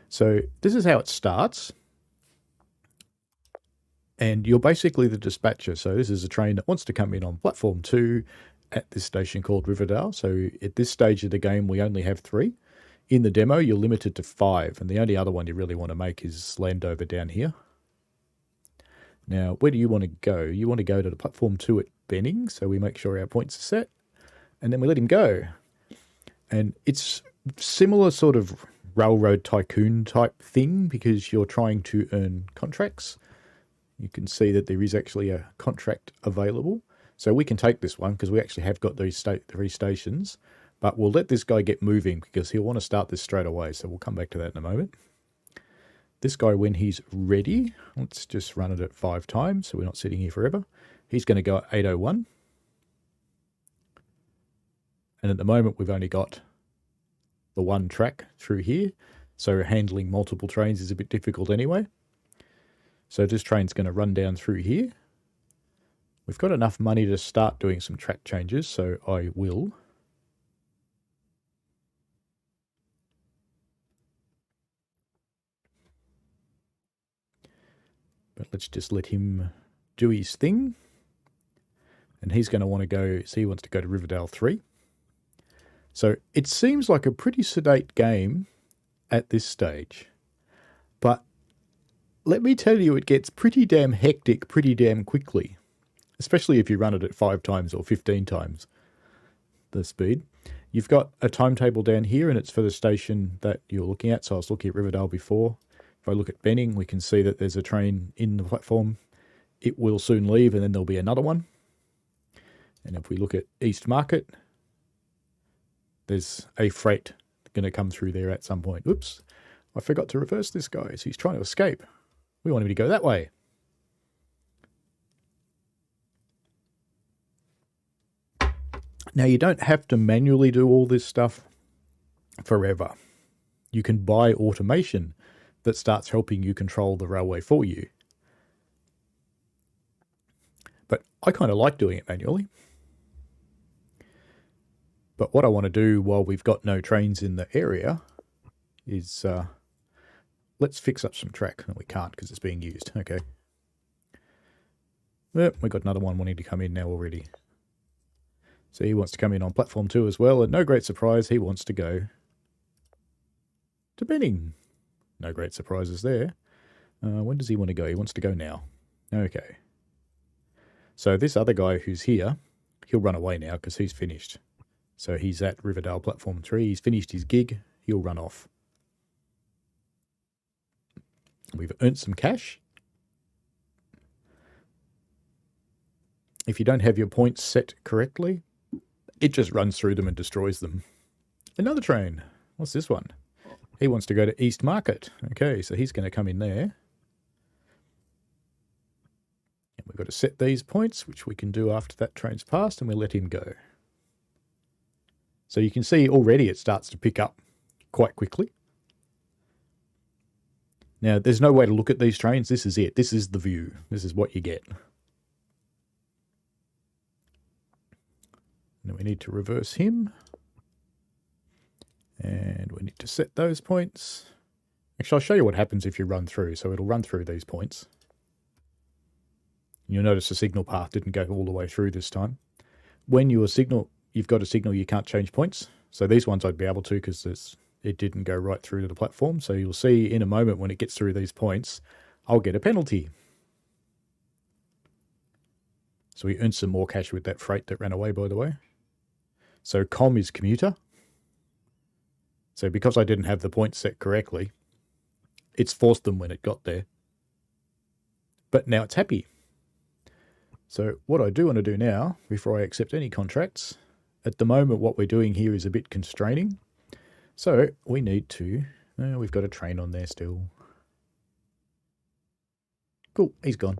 So this is how it starts. And you're basically the dispatcher. So this is a train that wants to come in on platform 2 at this station called Riverdale. So at this stage of the game, we only have 3. In the demo, you're limited to 5. And the only other one you really want to make is Landover down here. Now, where do you want to go? You want to go to the platform 2 at Benning. So we make sure our points are set. And then we let him go. And it's similar sort of railroad tycoon type thing because you're trying to earn contracts. You can see that there is actually a contract available. So we can take this one because we actually have got these 3 stations. But we'll let this guy get moving because he'll want to start this straight away. So we'll come back to that in a moment. This guy, when he's ready, let's just run it at 5 times so we're not sitting here forever. He's going to go at 8:01. And at the moment, we've only got the 1 track through here. So handling multiple trains is a bit difficult anyway. So this train's going to run down through here. We've got enough money to start doing some track changes, so I will. But let's just let him do his thing. And he's going to want to go, so he wants to go to Riverdale 3. So it seems like a pretty sedate game at this stage. But let me tell you, it gets pretty damn hectic pretty damn quickly, especially if you run it at 5 times or 15 times the speed. You've got a timetable down here, and it's for the station that you're looking at. So I was looking at Riverdale before. If I look at Benning, we can see that there's a train in the platform. It will soon leave, and then there'll be another one. And if we look at East Market, there's a freight going to come through there at some point. Oops, I forgot to reverse this guy, so he's trying to escape. We want him to go that way. Now, you don't have to manually do all this stuff forever. You can buy automation that starts helping you control the railway for you. But I kind of like doing it manually. But what I want to do while we've got no trains in the area is let's fix up some track. No, we can't because it's being used. Okay. Yep, we got another one wanting to come in now already. So he wants to come in on platform 2 as well, and no great surprise, he wants to go to Benning. No great surprises there. When does he want to go? He wants to go now. Okay. So this other guy who's here, he'll run away now because he's finished. So he's at Riverdale platform 3. He's finished his gig. He'll run off. We've earned some cash. If you don't have your points set correctly, it just runs through them and destroys them. Another train. What's this one? He wants to go to East Market. Okay, so he's going to come in there. And we've got to set these points, which we can do after that train's passed, and we'll let him go. So you can see already it starts to pick up quite quickly. Now, there's no way to look at these trains. This is it. This is the view. This is what you get. Now we need to reverse him. And we need to set those points. Actually, I'll show you what happens if you run through. So it'll run through these points. You'll notice the signal path didn't go all the way through this time. When you've got a signal, you can't change points. So these ones I'd be able to because it didn't go right through to the platform. So you'll see in a moment when it gets through these points, I'll get a penalty. So we earned some more cash with that freight that ran away, by the way. So com is commuter. So because I didn't have the points set correctly, it's forced them when it got there. But now it's happy. So what I do want to do now, before I accept any contracts, at the moment what we're doing here is a bit constraining. So we need to, we've got a train on there still. Cool, he's gone.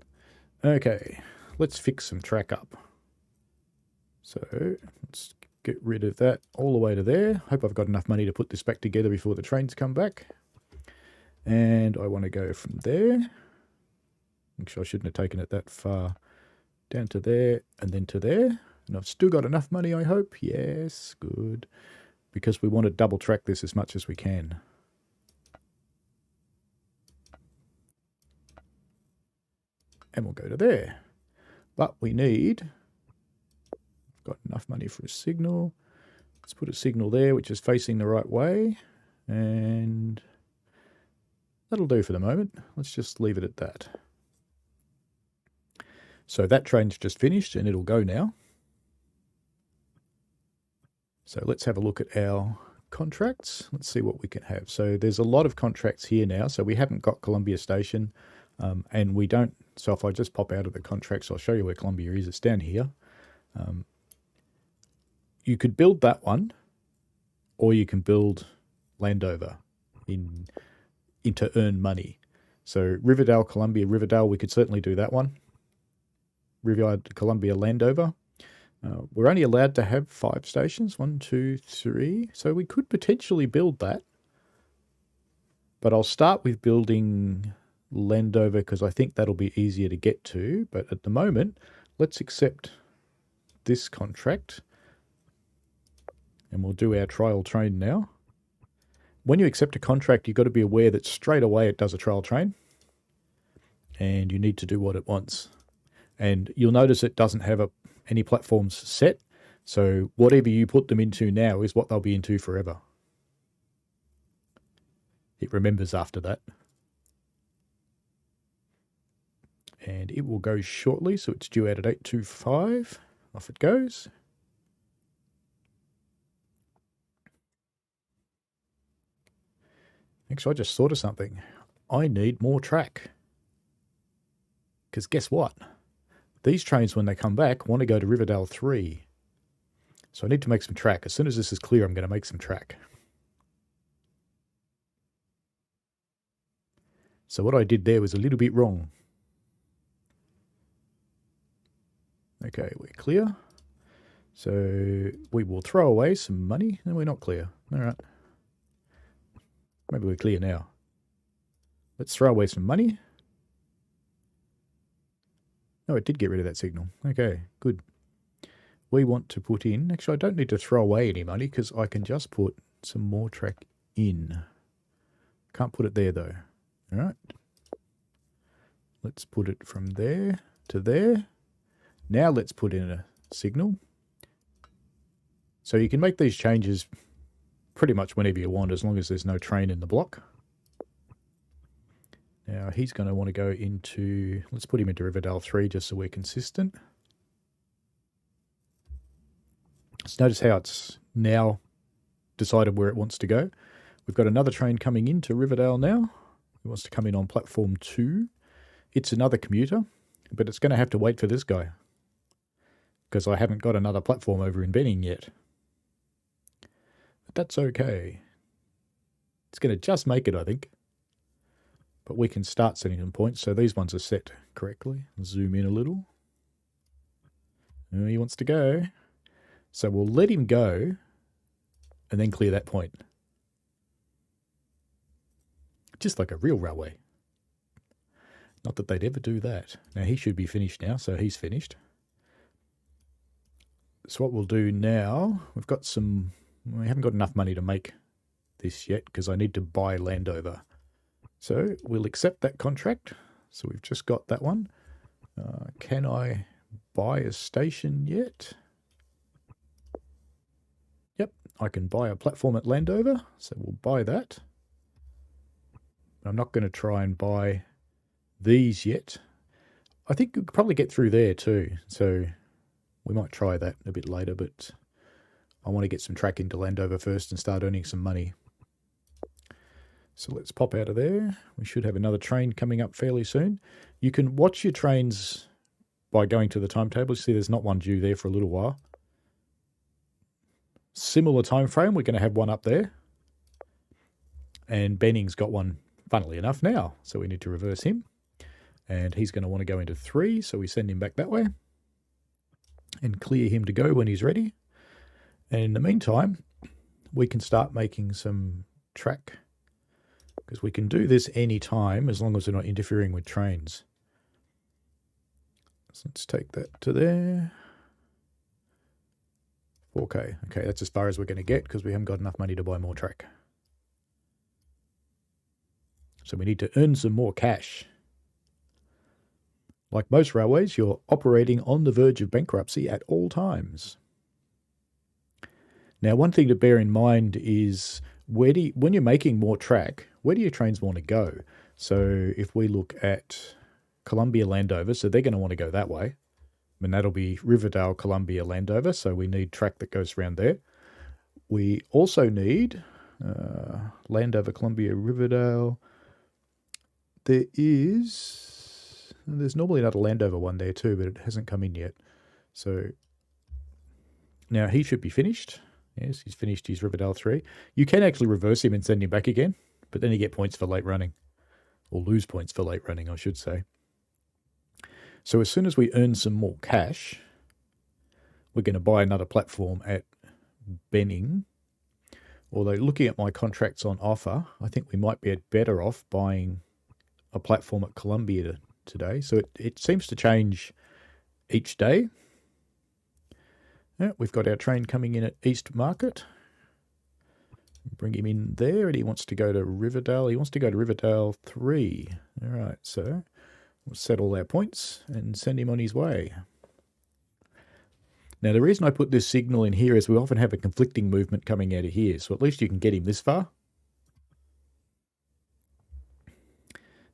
Okay, let's fix some track up. So let's get rid of that all the way to there. Hope I've got enough money to put this back together before the trains come back. And I want to go from there. Actually, I shouldn't have taken it that far. Down to there and then to there. And I've still got enough money, I hope. Yes, good. Because we want to double track this as much as we can. And we'll go to there. But we need... got enough money for a signal. Let's put a signal there which is facing the right way, and that'll do for the moment. Let's just leave it at that. So that train's just finished and it'll go now. So let's have a look at our contracts. Let's see what we can have. So there's a lot of contracts here now. So we haven't got Columbia Station and we don't. So if I just pop out of the contracts, I'll show you where Columbia is. It's down here. You could build that one, or you can build Landover to earn money. So Riverdale, Columbia, Riverdale, we could certainly do that one. Riverdale, Columbia, Landover. We're only allowed to have 5 stations, 1, 2, 3. So we could potentially build that. But I'll start with building Landover because I think that'll be easier to get to. But at the moment, let's accept this contract. And we'll do our trial train now. When you accept a contract, you've got to be aware that straight away it does a trial train. And you need to do what it wants. And you'll notice it doesn't have any platforms set. So whatever you put them into now is what they'll be into forever. It remembers after that. And it will go shortly. So it's due out at 8:25. Off it goes. Actually, I just thought of something. I need more track. Because guess what? These trains, when they come back, want to go to Riverdale 3. So I need to make some track. As soon as this is clear, I'm going to make some track. So what I did there was a little bit wrong. Okay, we're clear. So we will throw away some money. No, we're not clear. All right. Maybe we're clear now. Let's throw away some money. No, it did get rid of that signal. Okay, good. We want to put in... Actually, I don't need to throw away any money because I can just put some more track in. Can't put it there, though. All right. Let's put it from there to there. Now let's put in a signal. So you can make these changes pretty much whenever you want, as long as there's no train in the block. Now he's going to want to go into... Let's put him into Riverdale 3 just so we're consistent. Let's notice how it's now decided where it wants to go. We've got another train coming into Riverdale now. It wants to come in on platform 2. It's another commuter, but it's going to have to wait for this guy because I haven't got another platform over in Benning yet. But that's okay. It's going to just make it, I think. But we can start setting some points. So these ones are set correctly. Zoom in a little. Oh, he wants to go. So we'll let him go and then clear that point. Just like a real railway. Not that they'd ever do that. Now he should be finished now, so he's finished. So what we'll do now, we haven't got enough money to make this yet because I need to buy Landover. So we'll accept that contract. So we've just got that one. Can I buy a station yet? Yep, I can buy a platform at Landover. So we'll buy that. I'm not going to try and buy these yet. I think we could probably get through there too. So we might try that a bit later, but I want to get some track into Landover first and start earning some money. So let's pop out of there. We should have another train coming up fairly soon. You can watch your trains by going to the timetable. You see there's not one due there for a little while. Similar time frame, we're going to have one up there. And Benning's got one, funnily enough, now. So we need to reverse him. And he's going to want to go into 3, so we send him back that way. And clear him to go when he's ready. And in the meantime, we can start making some track. Because we can do this any time as long as we're not interfering with trains. So let's take that to there. 4K. Okay, that's as far as we're going to get because we haven't got enough money to buy more track. So we need to earn some more cash. Like most railways, you're operating on the verge of bankruptcy at all times. Now, one thing to bear in mind is when you're making more track, where do your trains want to go? So if we look at Columbia Landover, so they're going to want to go that way. And that'll be Riverdale, Columbia, Landover. So we need track that goes around there. We also need Landover, Columbia, Riverdale. There's normally another Landover one there too, but it hasn't come in yet. So now he should be finished. Yes, he's finished his Riverdale 3. You can actually reverse him and send him back again, but then you get points for late running. Or lose points for late running, I should say. So as soon as we earn some more cash, we're going to buy another platform at Benning. Although looking at my contracts on offer, I think we might be better off buying a platform at Columbia today. So it seems to change each day. Yeah, we've got our train coming in at East Market. Bring him in there, and he wants to go to Riverdale. He wants to go to Riverdale 3. All right, so we'll settle our points and send him on his way. Now, the reason I put this signal in here is we often have a conflicting movement coming out of here, so at least you can get him this far.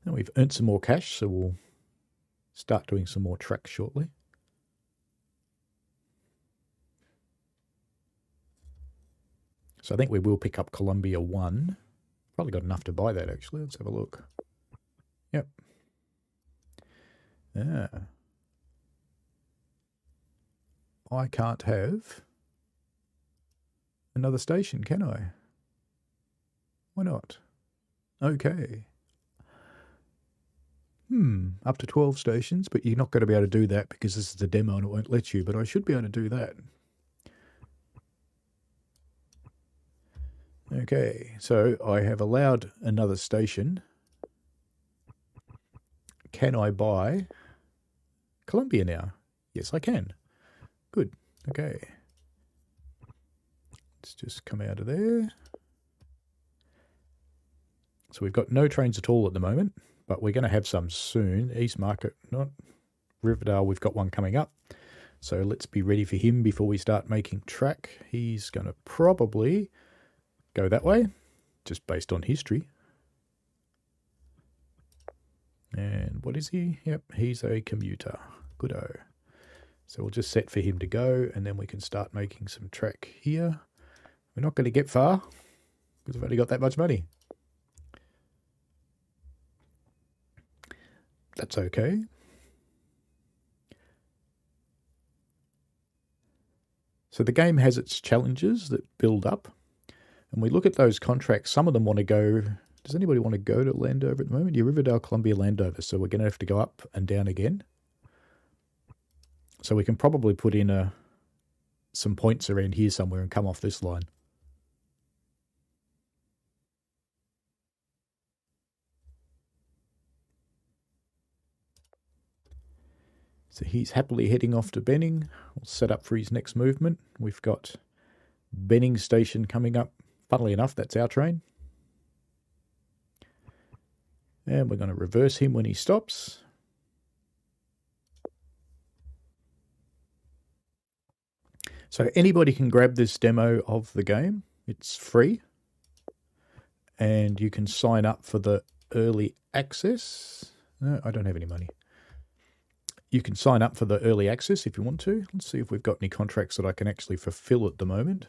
And we've earned some more cash, so we'll start doing some more track shortly. So I think we will pick up Columbia 1. Probably got enough to buy that, actually. Let's have a look. Yep. Yeah. I can't have another station, can I? Why not? Okay. Up to 12 stations, but you're not going to be able to do that because this is a demo and it won't let you, but I should be able to do that. Okay, so I have allowed another station. Can I buy Columbia now? Yes, I can. Good. Okay. Let's just come out of there. So we've got no trains at all at the moment, but we're going to have some soon. East Market, not Riverdale, we've got one coming up. So let's be ready for him before we start making track. He's going to probably go that way, just based on history. And what is he? Yep, he's a commuter. Good-o. So we'll just set for him to go, and then we can start making some track here. We're not going to get far, because we've only got that much money. That's okay. So the game has its challenges that build up. And we look at those contracts. Some of them want to go... Does anybody want to go to Landover at the moment? Yeah, Riverdale, Columbia, Landover. So we're going to have to go up and down again. So we can probably put in some points around here somewhere and come off this line. So he's happily heading off to Benning. We'll set up for his next movement. We've got Benning Station coming up. Funnily enough, that's our train. And we're going to reverse him when he stops. So anybody can grab this demo of the game. It's free. And you can sign up for the early access. No, I don't have any money. You can sign up for the early access if you want to. Let's see if we've got any contracts that I can actually fulfill at the moment.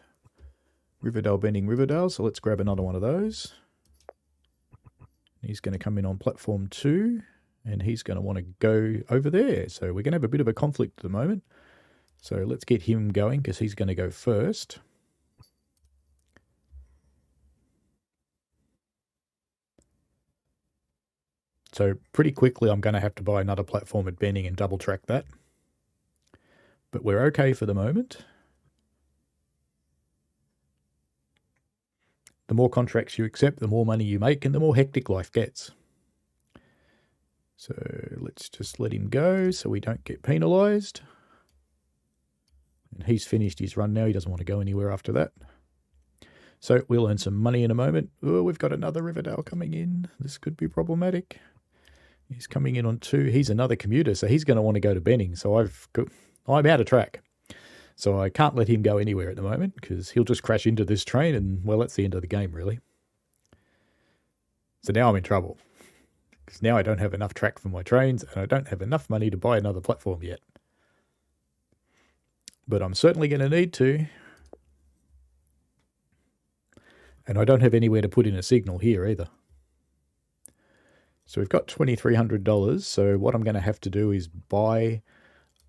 Riverdale, Benning, Riverdale. So let's grab another one of those. He's going to come in on platform 2, and he's going to want to go over there. So we're going to have a bit of a conflict at the moment. So let's get him going because he's going to go first. So pretty quickly I'm going to have to buy another platform at Benning and double track that. But we're okay for the moment. The more contracts you accept, the more money you make, and the more hectic life gets. So let's just let him go so we don't get penalised. And he's finished his run now. He doesn't want to go anywhere after that. So we'll earn some money in a moment. Oh, we've got another Riverdale coming in. This could be problematic. He's coming in on 2. He's another commuter, so he's going to want to go to Benning. So I'm out of track. So I can't let him go anywhere at the moment because he'll just crash into this train and, well, that's the end of the game, really. So now I'm in trouble because now I don't have enough track for my trains and I don't have enough money to buy another platform yet. But I'm certainly going to need to. And I don't have anywhere to put in a signal here either. So we've got $2,300. So what I'm going to have to do is buy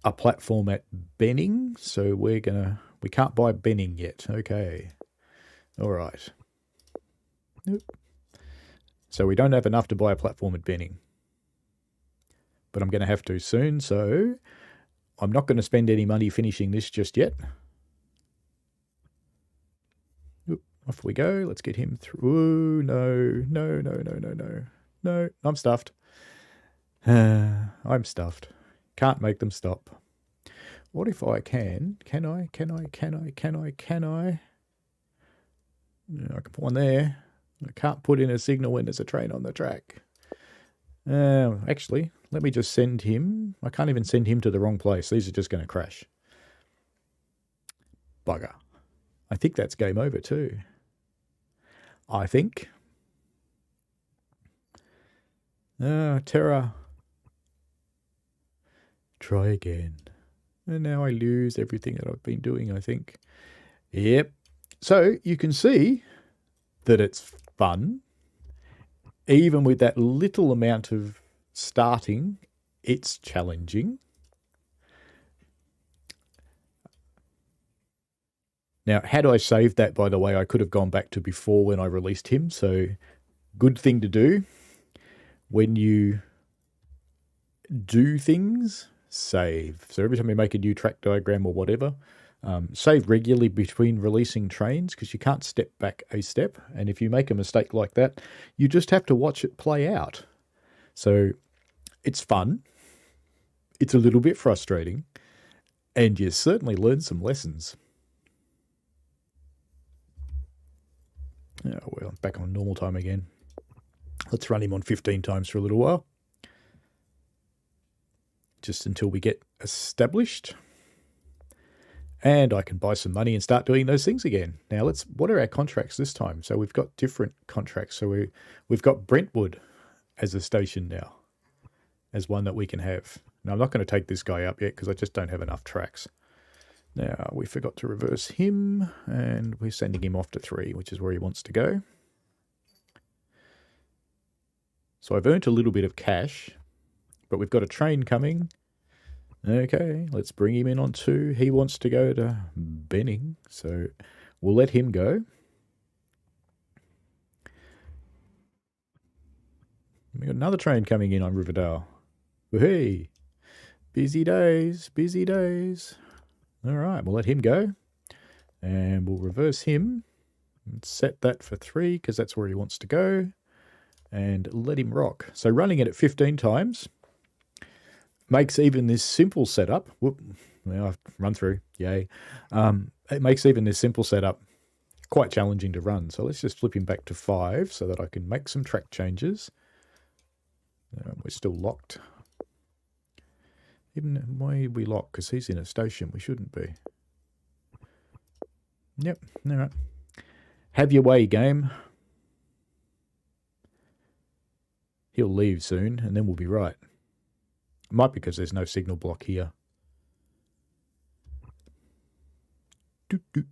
a platform at Benning. So we can't buy Benning yet. Okay. All right. Nope. So we don't have enough to buy a platform at Benning. But I'm going to have to soon. So I'm not going to spend any money finishing this just yet. Oop, off we go. Let's get him through. No, I'm stuffed. I'm stuffed. Can't make them stop. What if I can? Can I? No, I can put one there. I can't put in a signal when there's a train on the track. Actually, let me just send him. I can't even send him to the wrong place. These are just going to crash. Bugger. I think that's game over too. I think. Terror. Try again. And now I lose everything that I've been doing, I think. Yep. So you can see that it's fun. Even with that little amount of starting, it's challenging. Now, had I saved that, by the way, I could have gone back to before when I released him. So good thing to do. When you do things, save. So every time you make a new track diagram or whatever, save regularly between releasing trains because you can't step back a step. And if you make a mistake like that, you just have to watch it play out. So it's fun. It's a little bit frustrating, and you certainly learn some lessons. Oh, well, back on normal time again. Let's run him on 15 times for a little while. Just until we get established. And I can buy some money and start doing those things again. Now, what are our contracts this time? So we've got different contracts. So we've got Brentwood as a station now, as one that we can have. Now, I'm not going to take this guy up yet because I just don't have enough tracks. Now, we forgot to reverse him, and we're sending him off to 3, which is where he wants to go. So I've earned a little bit of cash, but we've got a train coming. Okay, let's bring him in on 2. He wants to go to Benning, so we'll let him go. We got another train coming in on Riverdale. Hey, busy days, busy days. All right, we'll let him go. And we'll reverse him. And set that for 3, because that's where he wants to go. And let him rock. So running it at 15 times makes even this simple setup, well, I've run through, yay. It makes even this simple setup quite challenging to run. So let's just flip him back to 5 so that I can make some track changes. We're still locked. Even why are we locked? Because he's in a station. We shouldn't be. Yep, all right. Have your way, game. He'll leave soon, and then we'll be right. Might be because there's no signal block here. Come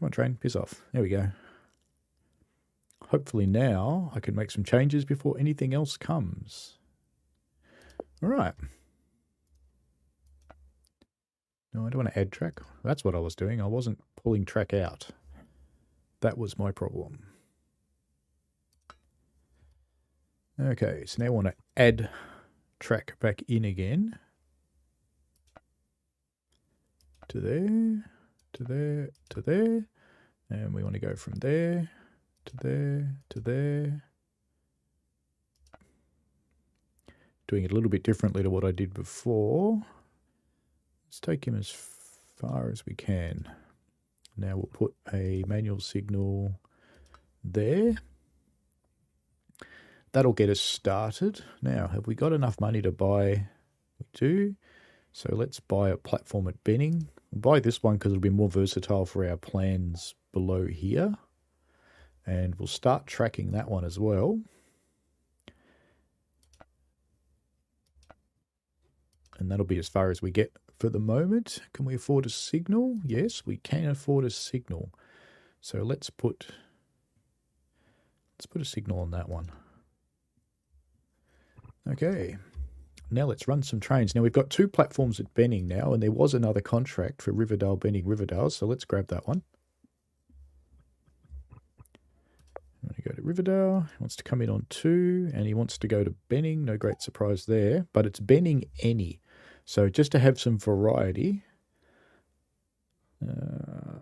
on, train, piss off. There we go. Hopefully now I can make some changes before anything else comes. All right. No, I don't want to add track. That's what I was doing. I wasn't pulling track out. That was my problem. Okay, so now I want to add track back in again. To there, to there, to there. And we want to go from there, to there, to there. Doing it a little bit differently to what I did before. Let's take him as far as we can. Now we'll put a manual signal there. That'll get us started. Now, have we got enough money to buy? We do. So let's buy a platform at Benning. We'll buy this one because it'll be more versatile for our plans below here. And we'll start tracking that one as well. And that'll be as far as we get for the moment. Can we afford a signal? Yes, we can afford a signal. So let's put a signal on that one. Okay, now let's run some trains. Now we've got 2 platforms at Benning now, and there was another contract for Riverdale, Benning, Riverdale, so let's grab that one. I'm going to go to Riverdale. He wants to come in on 2, and he wants to go to Benning. No great surprise there, but it's Benning any. So just to have some variety, yeah,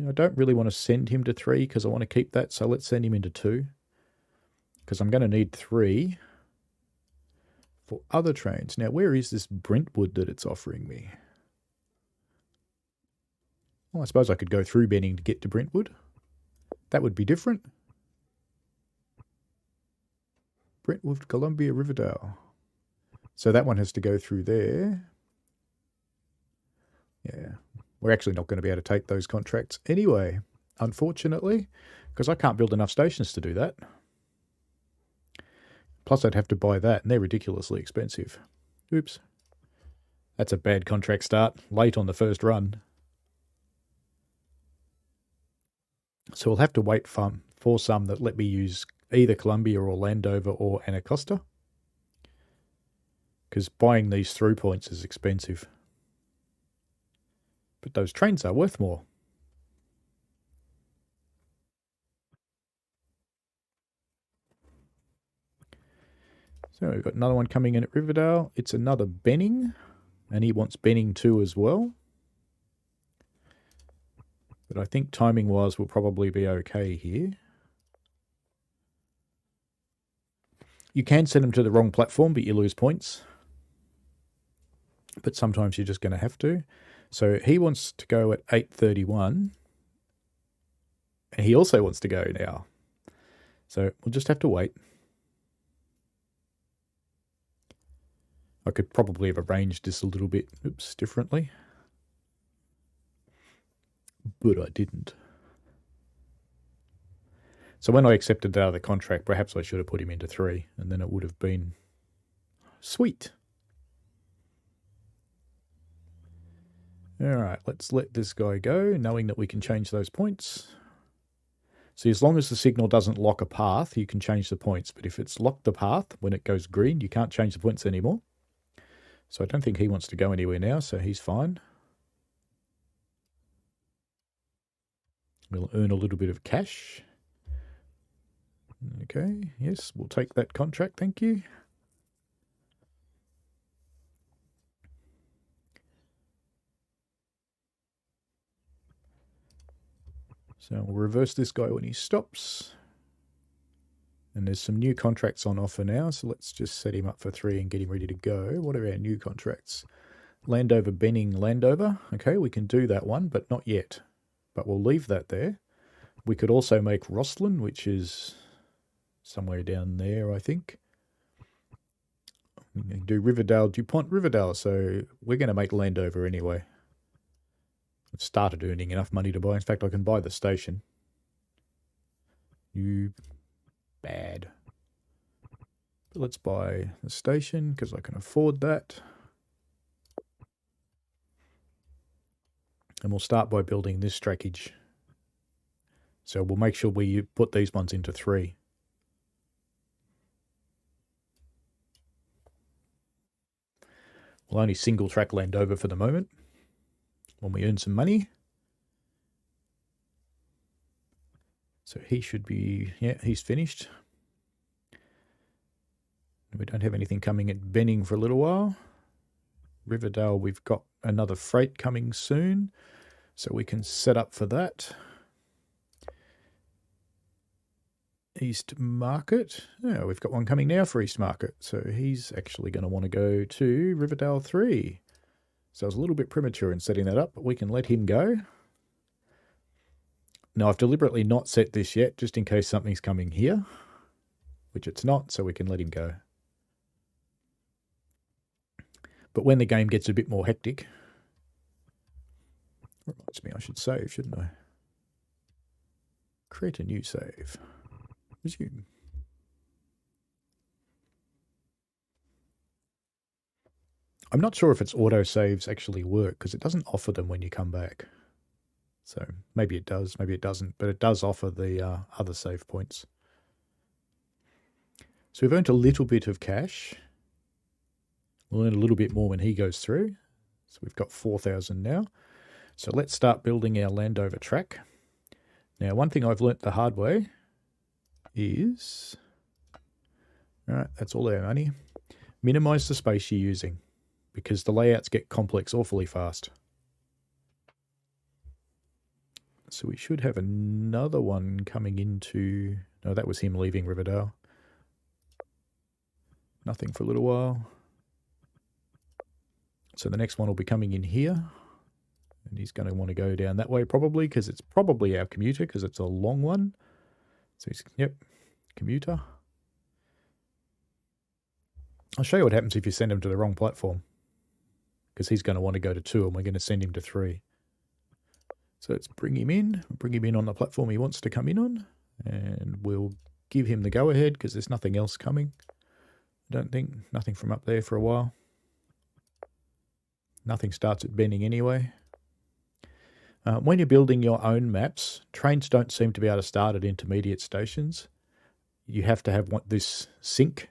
I don't really want to send him to 3 because I want to keep that, so let's send him into 2. Because I'm going to need 3 for other trains. Now, where is this Brentwood that it's offering me? Well, I suppose I could go through Benning to get to Brentwood. That would be different. Brentwood, Columbia, Riverdale. So that one has to go through there. Yeah, we're actually not going to be able to take those contracts anyway, unfortunately, because I can't build enough stations to do that. Plus, I'd have to buy that, and they're ridiculously expensive. Oops. That's a bad contract start, late on the first run. So we'll have to wait for some that let me use either Columbia or Landover or Anacostia. Because buying these through points is expensive. But those trains are worth more. So we've got another one coming in at Riverdale. It's another Benning, and he wants Benning 2 as well. But I think timing-wise we'll probably be okay here. You can send them to the wrong platform, but you lose points. But sometimes you're just going to have to. So he wants to go at 8:31. And he also wants to go now. So we'll just have to wait. I could probably have arranged this a little bit, differently. But I didn't. So when I accepted out of the contract, perhaps I should have put him into 3, and then it would have been sweet. All right, let's let this guy go, knowing that we can change those points. So as long as the signal doesn't lock a path, you can change the points. But if it's locked the path, when it goes green, you can't change the points anymore. So I don't think he wants to go anywhere now, so he's fine. We'll earn a little bit of cash. Okay, yes, we'll take that contract, thank you. So we'll reverse this guy when he stops. And there's some new contracts on offer now, so let's just set him up for 3 and get him ready to go. What are our new contracts? Landover, Benning, Landover. Okay, we can do that one, but not yet. But we'll leave that there. We could also make Rosslyn, which is somewhere down there, I think. We can do Riverdale, DuPont, Riverdale. So we're going to make Landover anyway. I've started earning enough money to buy. In fact, I can buy the station. You bad. But let's buy the station because I can afford that. And we'll start by building this trackage. So we'll make sure we put these ones into 3. We'll only single track Landover for the moment. When we earn some money. So he should be, yeah, he's finished. We don't have anything coming at Benning for a little while. Riverdale, we've got another freight coming soon. So we can set up for that. East Market. Yeah, we've got one coming now for East Market. So he's actually going to want to go to Riverdale 3. So I was a little bit premature in setting that up, but we can let him go. Now, I've deliberately not set this yet, just in case something's coming here, which it's not, so we can let him go. But when the game gets a bit more hectic, reminds me I should save, shouldn't I? Create a new save. Resume. I'm not sure if its autosaves actually work because it doesn't offer them when you come back. So maybe it does, maybe it doesn't, but it does offer the other save points. So we've earned a little bit of cash. We'll earn a little bit more when he goes through. So we've got 4,000 now. So let's start building our Landover track. Now, one thing I've learnt the hard way is, all right, that's all our money. Minimize the space you're using because the layouts get complex awfully fast. So we should have another one coming into, no, that was him leaving Riverdale. Nothing for a little while. So the next one will be coming in here. And he's going to want to go down that way probably because it's probably our commuter because it's a long one. So he's, yep, commuter. I'll show you what happens if you send him to the wrong platform because he's going to want to go to 2 and we're going to send him to 3. So let's bring him in on the platform he wants to come in on, and we'll give him the go-ahead because there's nothing else coming. I don't think, nothing from up there for a while. Nothing starts at Benning anyway. When you're building your own maps, trains don't seem to be able to start at intermediate stations. You have to have this sync.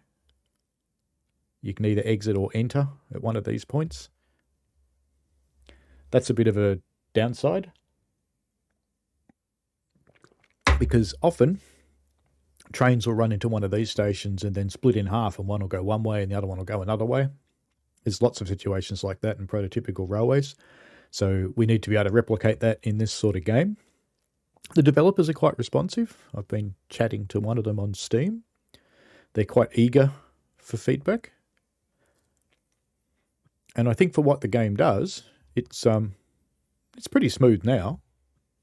You can either exit or enter at one of these points. That's a bit of a downside. Because often trains will run into one of these stations and then split in half and one will go one way and the other one will go another way. There's lots of situations like that in prototypical railways. So we need to be able to replicate that in this sort of game. The developers are quite responsive. I've been chatting to one of them on Steam. they're quite eager for feedback. And I think for what the game does, it's pretty smooth now.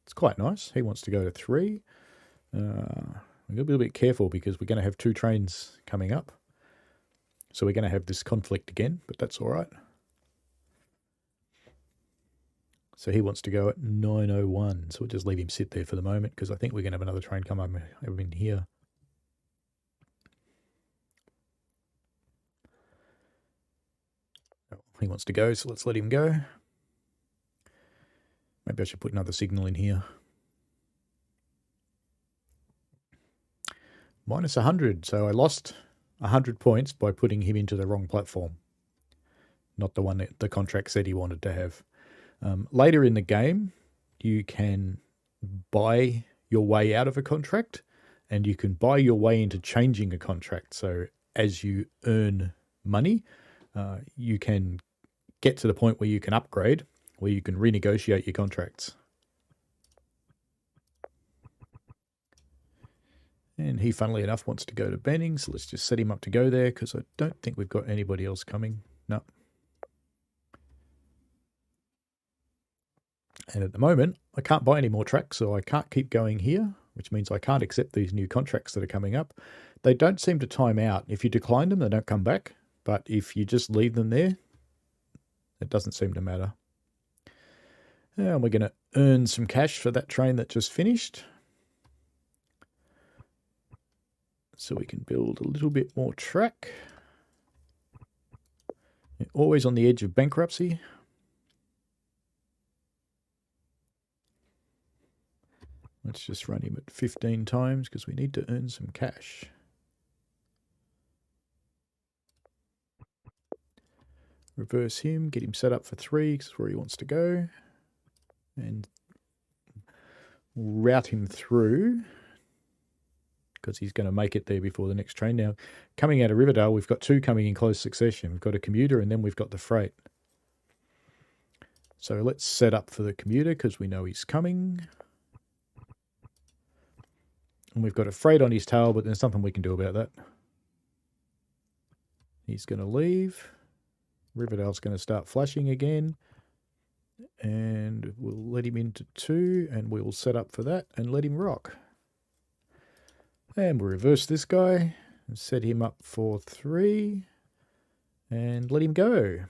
It's quite nice. He wants to go to 3. We've got to be a bit careful because we're going to have 2 trains coming up. So we're going to have this conflict again, but that's all right. So he wants to go at 9:01. So we'll just leave him sit there for the moment because I think we're going to have another train come up in here. Oh, he wants to go, so let's let him go. Maybe I should put another signal in here. Minus 100. So I lost 100 points by putting him into the wrong platform. Not the one that the contract said he wanted to have. Later in the game, you can buy your way out of a contract and you can buy your way into changing a contract. So as you earn money, you can get to the point where you can upgrade, where you can renegotiate your contracts. And he, funnily enough, wants to go to Benning, so let's just set him up to go there because I don't think we've got anybody else coming. No. And at the moment, I can't buy any more tracks, so I can't keep going here, which means I can't accept these new contracts that are coming up. They don't seem to time out. If you decline them, they don't come back. But if you just leave them there, it doesn't seem to matter. And we're going to earn some cash for that train that just finished. So we can build a little bit more track. You're always on the edge of bankruptcy. Let's just run him at 15 times because we need to earn some cash. Reverse him, get him set up for 3 because that's where he wants to go. And route him through because he's going to make it there before the next train. Now, coming out of Riverdale, we've got 2 coming in close succession. We've got a commuter and then we've got the freight. So let's set up for the commuter because we know he's coming. And we've got a freight on his tail, but there's nothing we can do about that. He's going to leave. Riverdale's going to start flashing again. And we'll let him into 2, and we'll set up for that and let him rock. And we'll reverse this guy and set him up for 3 and let him go.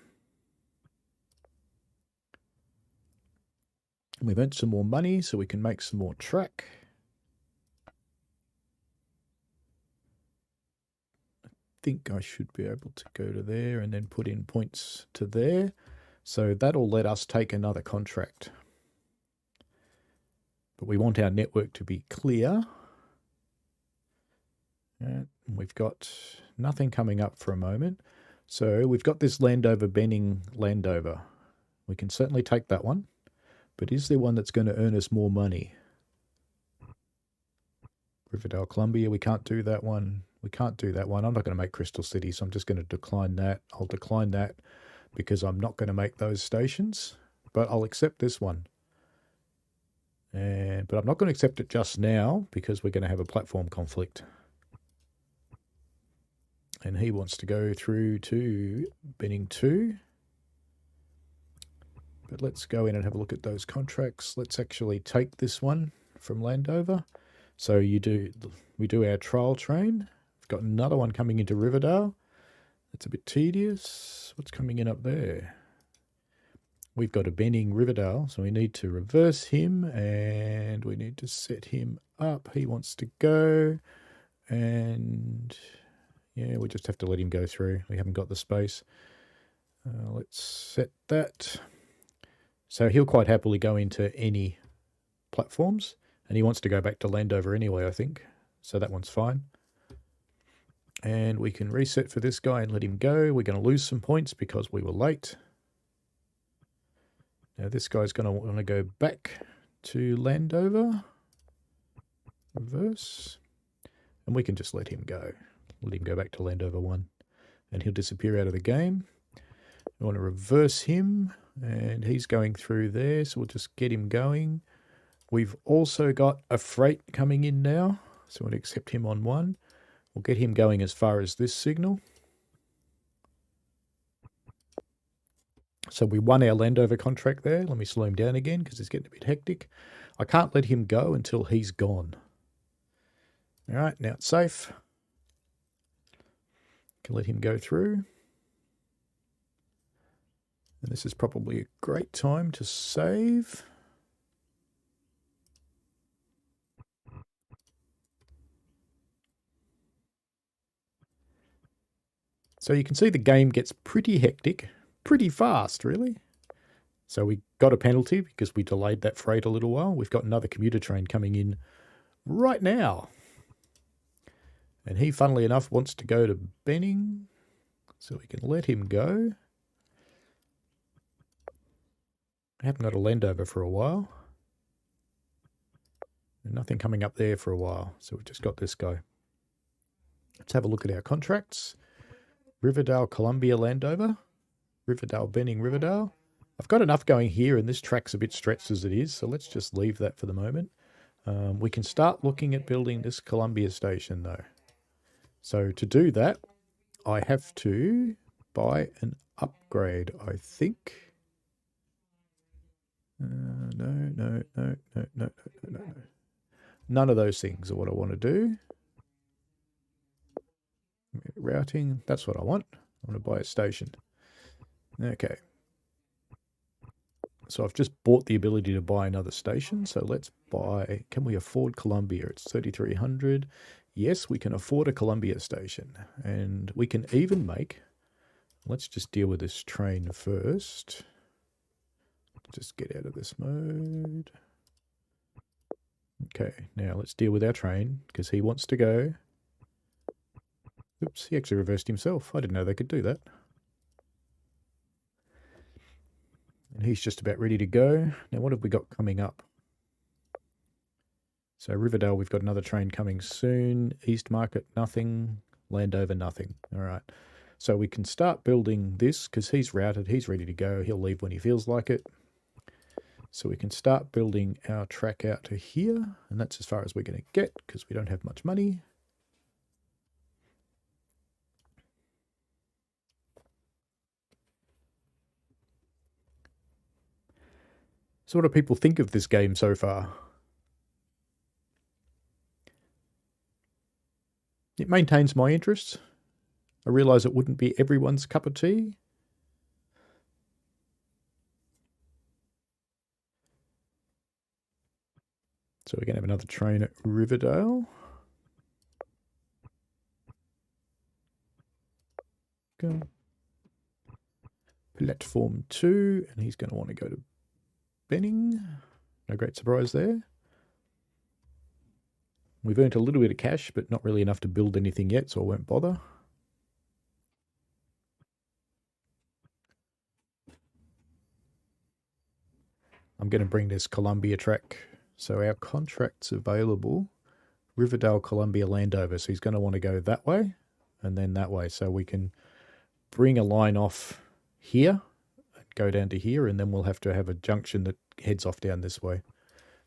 And we've earned some more money so we can make some more track. I think I should be able to go to there and then put in points to there. So that'll let us take another contract. But we want our network to be clear. And we've got nothing coming up for a moment. So we've got this Landover Benning Landover. We can certainly take that one. But is there one that's going to earn us more money? Riverdale Columbia, we can't do that one. We can't do that one. I'm not going to make Crystal City, so I'm just going to decline that. I'll decline that because I'm not going to make those stations. But I'll accept this one. But I'm not going to accept it just now because we're going to have a platform conflict. And he wants to go through to Benning 2. But let's go in and have a look at those contracts. Let's actually take this one from Landover. So we do our trial train. We've got another one coming into Riverdale. That's a bit tedious. What's coming in up there? We've got a Benning Riverdale, so we need to reverse him and we need to set him up. He wants to go and yeah, we just have to let him go through. We haven't got the space. Let's set that. So he'll quite happily go into any platforms and he wants to go back to Landover anyway, I think. So that one's fine. And we can reset for this guy and let him go. We're going to lose some points because we were late. Now this guy's going to want to go back to Landover. Reverse. And we can just let him go. Let him go back to Landover 1. And he'll disappear out of the game. We want to reverse him. And he's going through there. So we'll just get him going. We've also got a freight coming in now. So we'll accept him on 1. We'll get him going as far as this signal. So we won our Landover contract there. Let me slow him down again because it's getting a bit hectic. I can't let him go until he's gone. All right, now it's safe. Can let him go through. And this is probably a great time to save. So you can see the game gets pretty hectic, pretty fast, really. So we got a penalty because we delayed that freight a little while. We've got another commuter train coming in right now. And he, funnily enough, wants to go to Benning. So we can let him go. I haven't got a Landover for a while. And nothing coming up there for a while. So we've just got this guy. Let's have a look at our contracts. Riverdale, Columbia, Landover. Riverdale, Benning, Riverdale. I've got enough going here, and this track's a bit stretched as it is, so let's just leave that for the moment. We can start looking at building this Columbia station, though. So to do that, I have to buy an upgrade, I think. No. None of those things are what I want to do. Routing, that's what I want. I want to buy a station. Okay. So I've just bought the ability to buy another station. So let's buy, can we afford Columbia? It's 3,300. Yes, we can afford a Columbia station. And we can even make, let's just deal with this train first. Just get out of this mode. Okay, now let's deal with our train because he wants to go. Oops, he actually reversed himself. I didn't know they could do that. And he's just about ready to go. Now, what have we got coming up? So Riverdale, we've got another train coming soon. East Market, nothing. Landover, nothing. All right. So we can start building this because he's routed. He's ready to go. He'll leave when he feels like it. So we can start building our track out to here. And that's as far as we're going to get because we don't have much money. So what do people think of this game so far? It maintains my interests. I realise it wouldn't be everyone's cup of tea. So we're going to have another train at Riverdale. Go. Platform 2, and he's going to want to go to Benning. No great surprise there. We've earned a little bit of cash, but not really enough to build anything yet, so I won't bother. I'm going to bring this Columbia track. So our contract's available. Riverdale, Columbia, Landover. So he's going to want to go that way and then that way. So we can bring a line off here, go down to here, and then we'll have to have a junction that heads off down this way.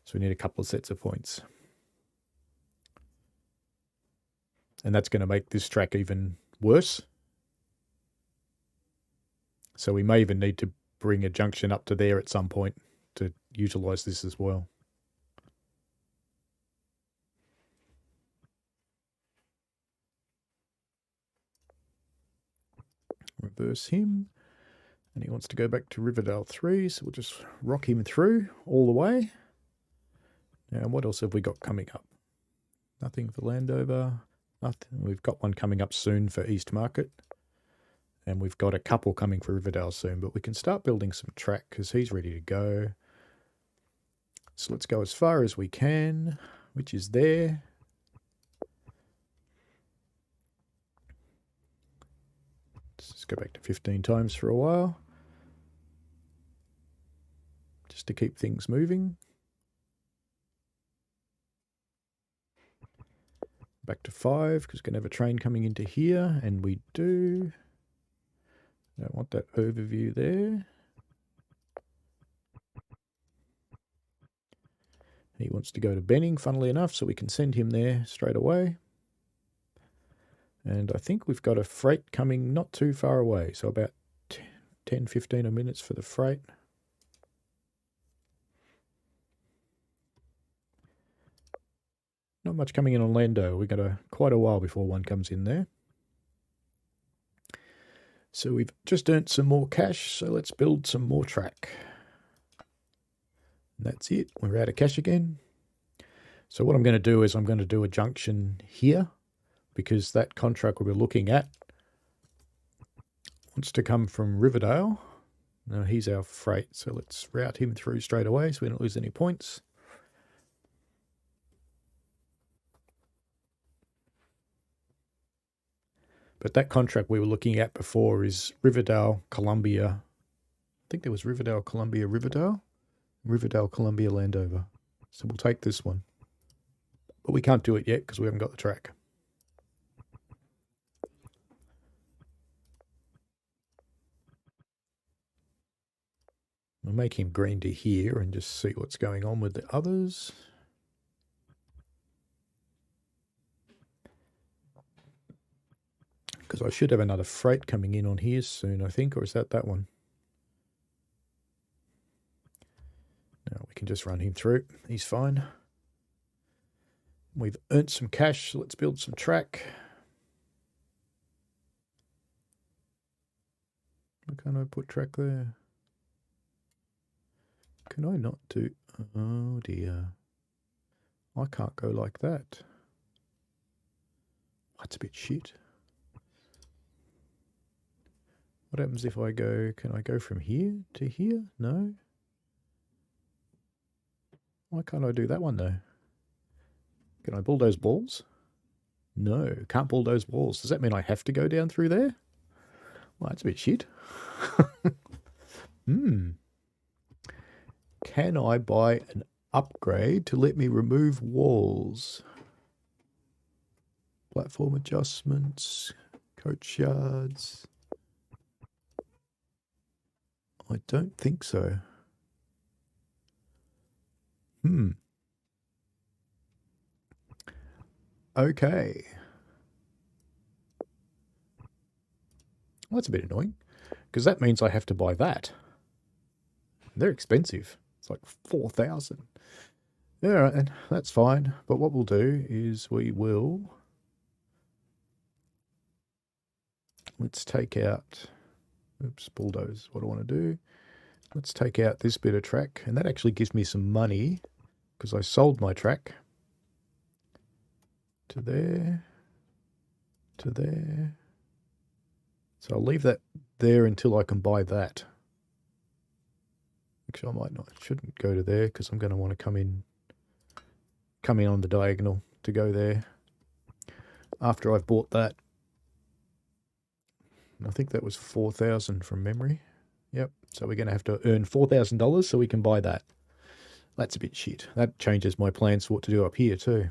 So we need a couple of sets of points. And that's going to make this track even worse. So we may even need to bring a junction up to there at some point to utilize this as well. Reverse him. And he wants to go back to Riverdale 3, so we'll just rock him through all the way. Now, what else have we got coming up? Nothing for Landover. Nothing. We've got one coming up soon for East Market. And we've got a couple coming for Riverdale soon, but we can start building some track because he's ready to go. So let's go as far as we can, which is there. Let's just go back to 15 times for a while. Just to keep things moving. Back to 5 because we're going to have a train coming into here, and we do. Don't want that overview there. He wants to go to Benning, funnily enough, so we can send him there straight away. And I think we've got a freight coming not too far away. So about 10, 15 minutes for the freight. Not much coming in on Lando. We've got quite a while before one comes in there. So we've just earned some more cash, so let's build some more track. And that's it. We're out of cash again. So what I'm going to do is I'm going to do a junction here, because that contract we'll be looking at wants to come from Riverdale. Now he's our freight, so let's route him through straight away so we don't lose any points. But that contract we were looking at before is Riverdale, Columbia. I think there was Riverdale, Columbia, Riverdale. Riverdale, Columbia, Landover. So we'll take this one. But we can't do it yet because we haven't got the track. We'll make him green to here and just see what's going on with the others. Because I should have another freight coming in on here soon, I think, or is that one? No, we can just run him through. He's fine. We've earned some cash, so let's build some track. Why can't I put track there? Can I not do... Oh dear. I can't go like that. That's a bit shit. What happens if I go... Can I go from here to here? No. Why can't I do that one though? Can I bulldoze balls? No, can't bulldoze balls. Does that mean I have to go down through there? Well, that's a bit shit. Can I buy an upgrade to let me remove walls? Platform adjustments, coach yards. I don't think so. Okay. Well, that's a bit annoying, because that means I have to buy that. They're expensive. It's like 4,000. Yeah, right, and that's fine. But what we'll do is we will... Let's take out... Oops, bulldoze. What do I want to do? Let's take out this bit of track. And that actually gives me some money, because I sold my track. To there. To there. So I'll leave that there until I can buy that. Actually, I might not. Shouldn't go to there because I'm going to want to come in on the diagonal to go there after I've bought that. And I think that was 4,000 from memory. Yep. So we're going to have to earn $4,000 so we can buy that. That's a bit shit. That changes my plans for what to do up here too.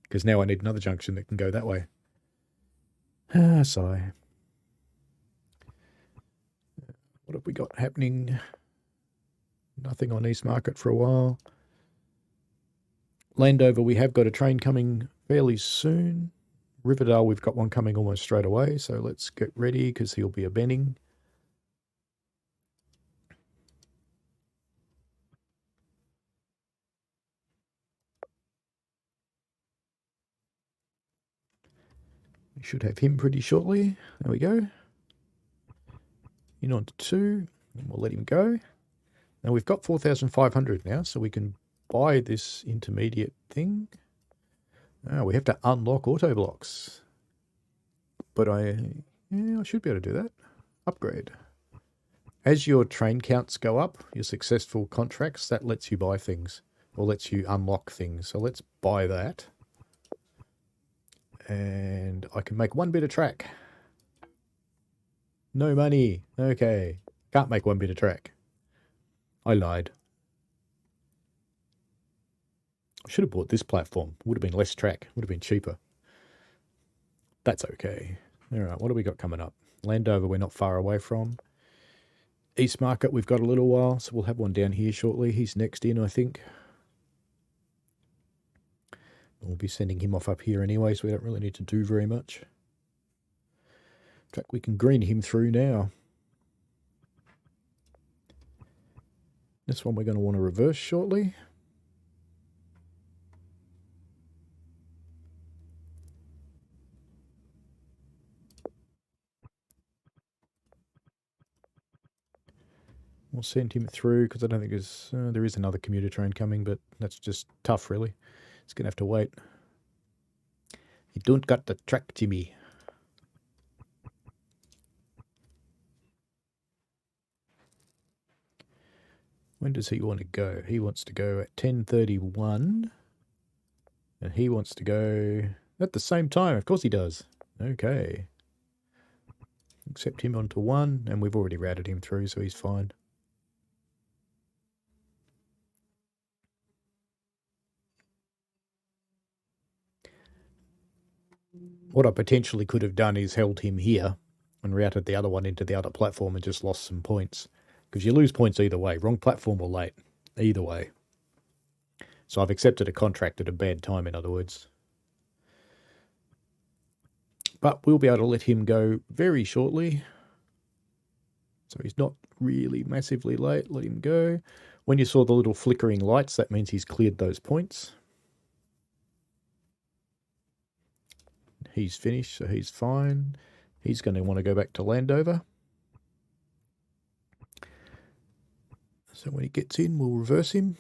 Because now I need another junction that can go that way. Ah, sigh. What have we got happening? Nothing on East Market for a while. Landover, we have got a train coming fairly soon. Riverdale, we've got one coming almost straight away. So let's get ready because he'll be a Benning. We should have him pretty shortly. There we go. In on to 2, and we'll let him go. Now we've got 4,500 now, so we can buy this intermediate thing. We have to unlock auto blocks. But I should be able to do that. Upgrade. As your train counts go up, your successful contracts, that lets you buy things, or lets you unlock things. So let's buy that. And I can make 1 bit of track. No money. Okay. Can't make 1 bit of track. I lied. I should have bought this platform. Would have been less track. Would have been cheaper. That's okay. All right, what do we got coming up? Landover we're not far away from. East Market we've got a little while, so we'll have one down here shortly. He's next in, I think. We'll be sending him off up here anyway, so we don't really need to do very much. In fact, we can green him through now. This one we're going to want to reverse shortly. We'll send him through because I don't think there is another commuter train coming, but that's just tough, really. It's going to have to wait. You don't got the track, Jimmy. When does he want to go? He wants to go at 10:31. And he wants to go at the same time. Of course he does. Okay. Accept him onto 1, and we've already routed him through, so he's fine. What I potentially could have done is held him here and routed the other one into the other platform and just lost some points. Because you lose points either way. Wrong platform or late. Either way. So I've accepted a contract at a bad time, in other words. But we'll be able to let him go very shortly. So he's not really massively late. Let him go. When you saw the little flickering lights, that means he's cleared those points. He's finished, so he's fine. He's going to want to go back to Landover. So when he gets in, we'll reverse him.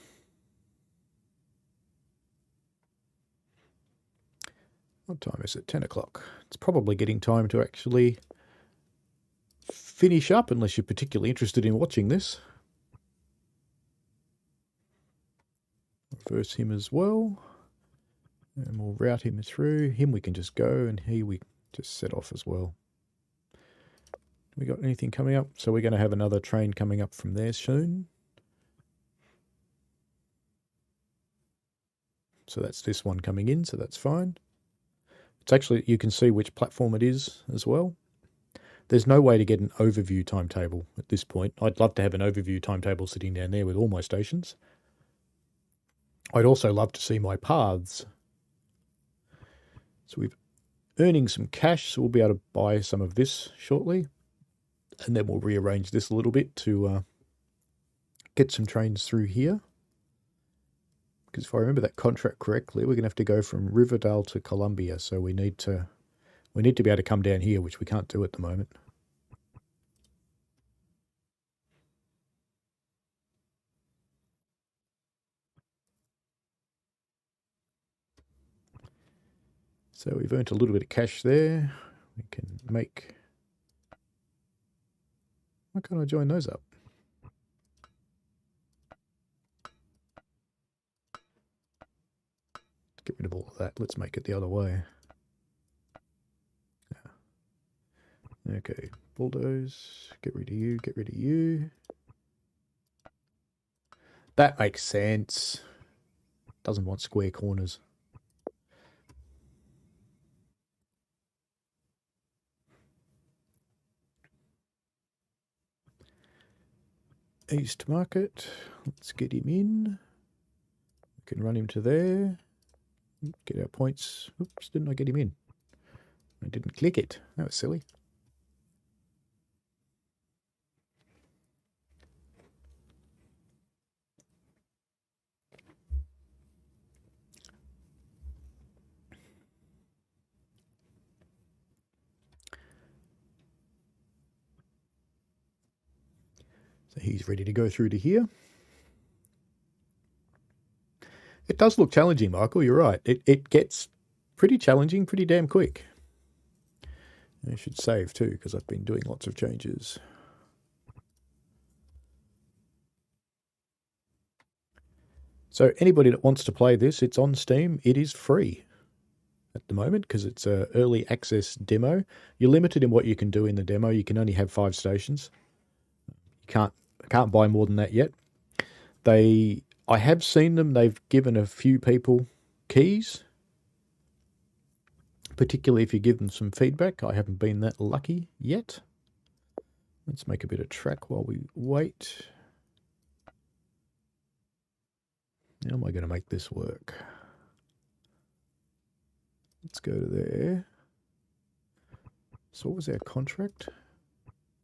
What time is it? 10 o'clock. It's probably getting time to actually finish up, unless you're particularly interested in watching this. Reverse him as well. And we'll route him through. Him we can just go, and he we just set off as well. We got anything coming up? So we're going to have another train coming up from there soon. So that's this one coming in, so that's fine. It's actually, you can see which platform it is as well. There's no way to get an overview timetable at this point. I'd love to have an overview timetable sitting down there with all my stations. I'd also love to see my paths. So we're earning some cash, so we'll be able to buy some of this shortly. And then we'll rearrange this a little bit to get some trains through here. Because if I remember that contract correctly, we're going to have to go from Riverdale to Columbia. So we need to be able to come down here, which we can't do at the moment. So we've earned a little bit of cash there. We can make... Why can't I join those up? Get rid of all of that. Let's make it the other way. Yeah. Okay, bulldoze. Get rid of you, get rid of you. That makes sense. Doesn't want square corners. East Market. Let's get him in. We can run him to there. Get our points. Oops, didn't I get him in? I didn't click it. That was silly. So he's ready to go through to here. It does look challenging, Michael. You're right. It gets pretty challenging pretty damn quick. I should save too, because I've been doing lots of changes. So anybody that wants to play this, it's on Steam. It is free at the moment because it's an early access demo. You're limited in what you can do in the demo. You can only have 5 stations. You can't buy more than that yet. I have seen them. They've given a few people keys, particularly if you give them some feedback. I haven't been that lucky yet. Let's make a bit of track while we wait. How am I going to make this work? Let's go to there. So what was our contract?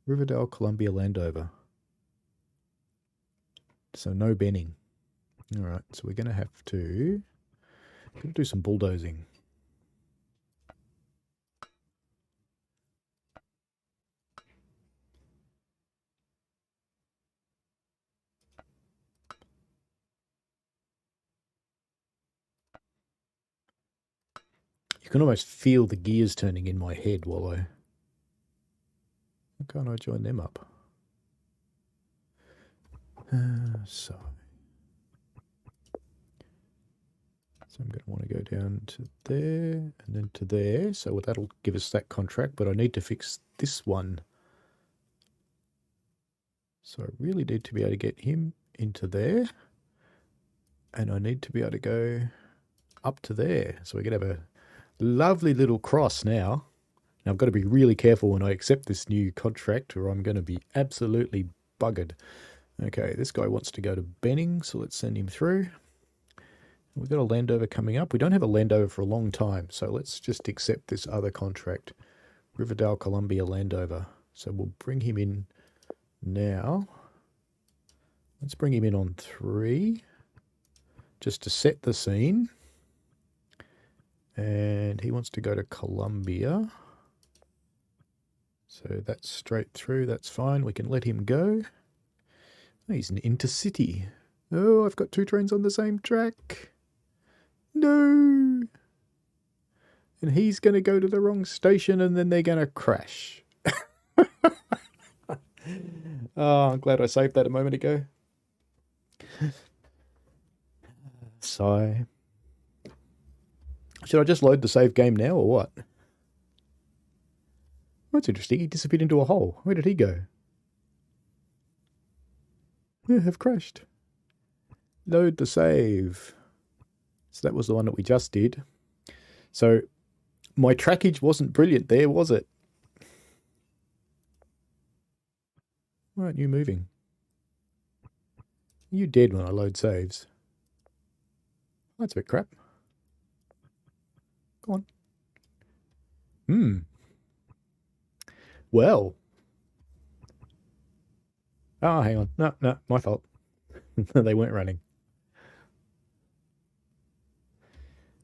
Riverdale, Columbia, Landover. So no Benning. All right, so we're going to have to do some bulldozing. You can almost feel the gears turning in my head while why can't I join them up? So I'm going to want to go down to there and then to there. So that'll give us that contract, but I need to fix this one. So I really need to be able to get him into there. And I need to be able to go up to there. So we're going to have a lovely little cross now. Now I've got to be really careful when I accept this new contract or I'm going to be absolutely buggered. Okay, this guy wants to go to Benning, so let's send him through. We've got a Landover coming up. We don't have a Landover for a long time, so let's just accept this other contract. Riverdale, Columbia, Landover. So we'll bring him in now. Let's bring him in on 3, just to set the scene. And he wants to go to Columbia. So that's straight through, that's fine. We can let him go. Oh, he's an intercity. Oh, I've got 2 trains on the same track. No. And he's going to go to the wrong station and then they're going to crash. Oh, I'm glad I saved that a moment ago. Sigh. Should I just load the save game now or what? That's interesting. He disappeared into a hole. Where did he go? We have crashed. Load the save. So that was the one that we just did. So my trackage wasn't brilliant there, was it? Why aren't you moving? You dead when I load saves. That's a bit crap. Go on. Well. Oh, hang on. No, my fault. They weren't running.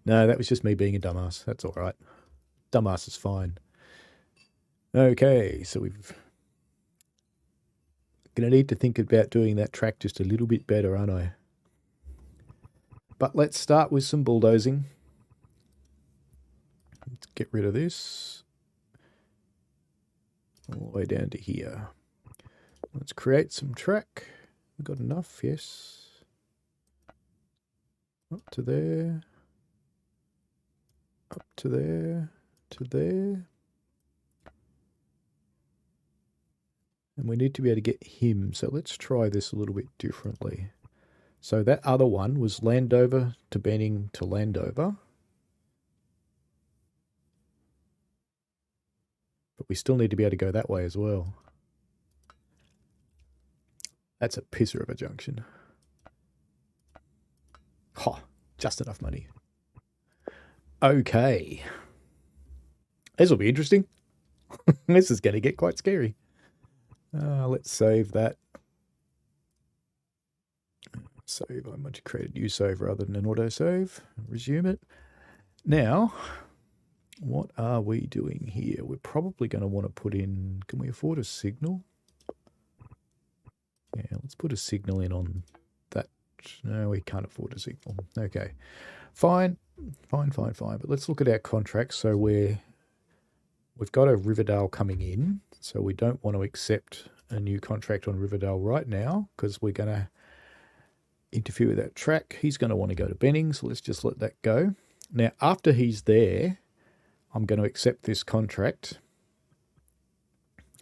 No, that was just me being a dumbass. That's all right. Dumbass is fine. Okay, so we've going to need to think about doing that track just a little bit better, aren't I? But let's start with some bulldozing. Let's get rid of this. All the way down to here. Let's create some track. We've got enough, yes. Up to there. Up to there. To there. And we need to be able to get him. So let's try this a little bit differently. So that other one was Landover to Benning to Landover. But we still need to be able to go that way as well. That's a pisser of a junction. Oh, just enough money. Okay. This will be interesting. This is going to get quite scary. Let's save that. Save. I'm going to create a new save rather than an autosave. Resume it. Now, what are we doing here? We're probably going to want to put in... Can we afford a signal? Yeah, let's put a signal in on that. No, we can't afford a signal. Okay. Fine. But let's look at our contracts. So we've got a Riverdale coming in. So we don't want to accept a new contract on Riverdale right now because we're going to interfere with that track. He's going to want to go to Benning, so let's just let that go. Now, after he's there, I'm going to accept this contract.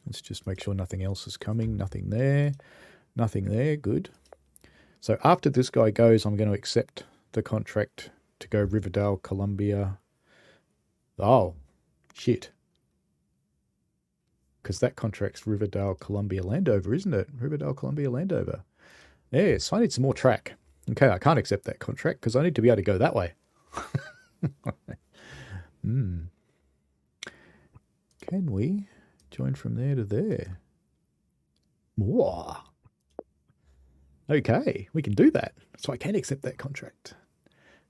Let's just make sure nothing else is coming. Nothing there. Nothing there. Good. So after this guy goes, I'm going to accept the contract to go Riverdale, Columbia. Oh, shit. Because that contract's Riverdale, Columbia, Landover, isn't it? Riverdale, Columbia, Landover. Yes, I need some more track. Okay, I can't accept that contract because I need to be able to go that way. Can we join from there to there? Whoa. Okay, we can do that. So I can accept that contract.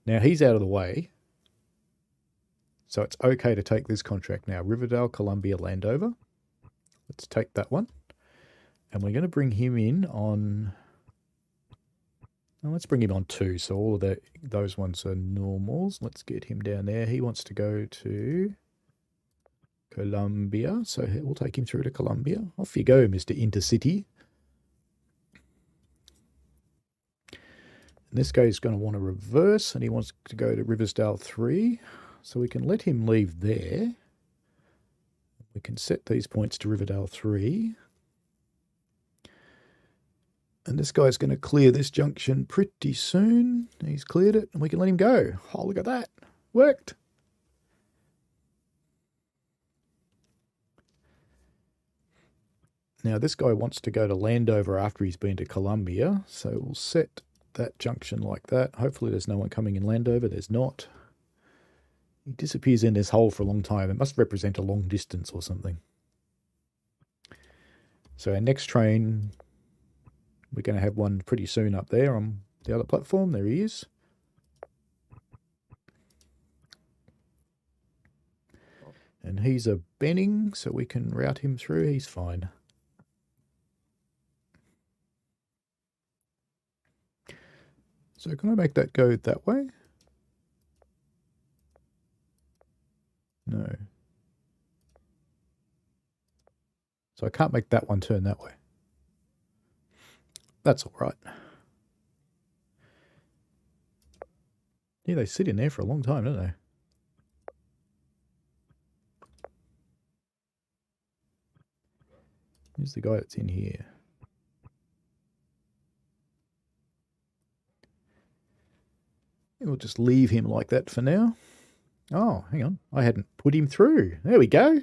Now he's out of the way. So it's okay to take this contract now. Riverdale, Columbia, Landover. Let's take that one. And we're going to bring him in on... Well, let's bring him on 2. So all of those ones are normals. Let's get him down there. He wants to go to Columbia. So we'll take him through to Columbia. Off you go, Mr. Intercity. And this guy's going to want to reverse, and he wants to go to Riversdale 3. So we can let him leave there. We can set these points to Riverdale 3. And this guy's going to clear this junction pretty soon. He's cleared it, and we can let him go. Oh, look at that. Worked. Now, this guy wants to go to Landover after he's been to Columbia. So we'll set that junction like that. Hopefully there's no one coming in Landover. There's not. He disappears in this hole for a long time. It must represent a long distance or something. So our next train, we're going to have one pretty soon up there on the other platform. There he is. And he's a Benning, so we can route him through. He's fine. So can I make that go that way? No. So I can't make that one turn that way. That's all right. Yeah, they sit in there for a long time, don't they? Who's the guy that's in here? We'll just leave him like that for now. Oh, hang on. I hadn't put him through. There we go.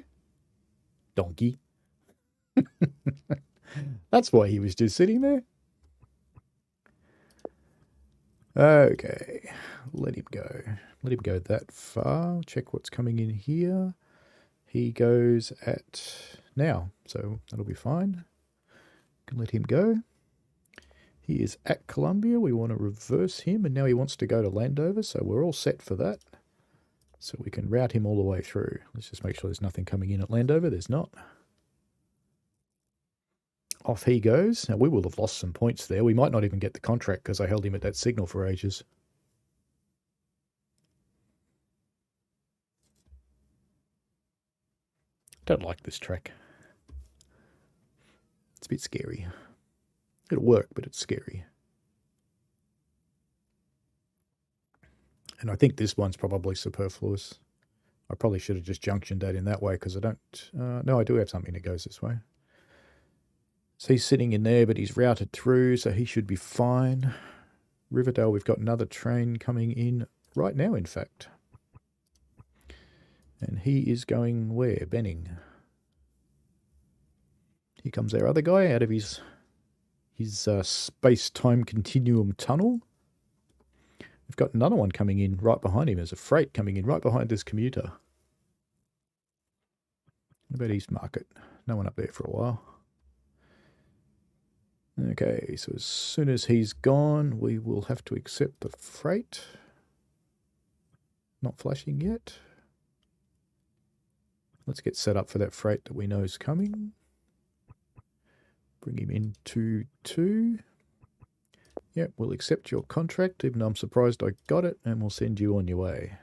Donkey. That's why he was just sitting there. Okay. Let him go. Let him go that far. Check what's coming in here. He goes at now, so that'll be fine. Can let him go. He is at Columbia. We want to reverse him, and now he wants to go to Landover, so we're all set for that. So we can route him all the way through. Let's just make sure there's nothing coming in at Landover. There's not. Off he goes. Now, we will have lost some points there. We might not even get the contract because I held him at that signal for ages. Don't like this track. It's a bit scary. It'll work, but it's scary. And I think this one's probably superfluous. I probably should have just junctioned that in that way because I don't... no, I do have something that goes this way. So he's sitting in there, but he's routed through, so he should be fine. Riverdale, we've got another train coming in right now, in fact. And he is going where? Benning. Here comes our other guy out of his space-time continuum tunnel. We've got another one coming in right behind him. There's a freight coming in right behind this commuter. What about East Market? No one up there for a while. Okay, so as soon as he's gone, we will have to accept the freight. Not flashing yet. Let's get set up for that freight that we know is coming. Bring him into 2. Yep, we'll accept your contract, even though I'm surprised I got it, and we'll send you on your way.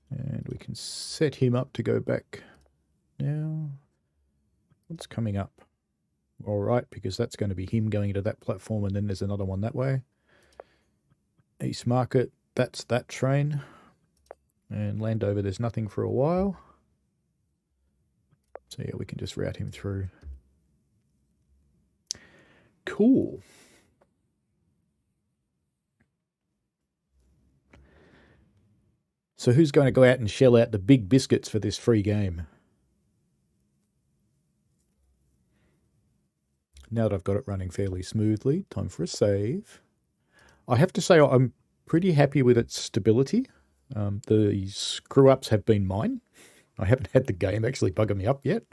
And we can set him up to go back now. What's coming up? All right, because that's going to be him going to that platform, and then there's another one that way. East Market, that's that train. And Landover, there's nothing for a while. So yeah, we can just route him through. Cool. So who's going to go out and shell out the big biscuits for this free game? Now that I've got it running fairly smoothly, time for a save. I have to say I'm pretty happy with its stability. The screw-ups have been mine. I haven't had the game actually bugger me up yet.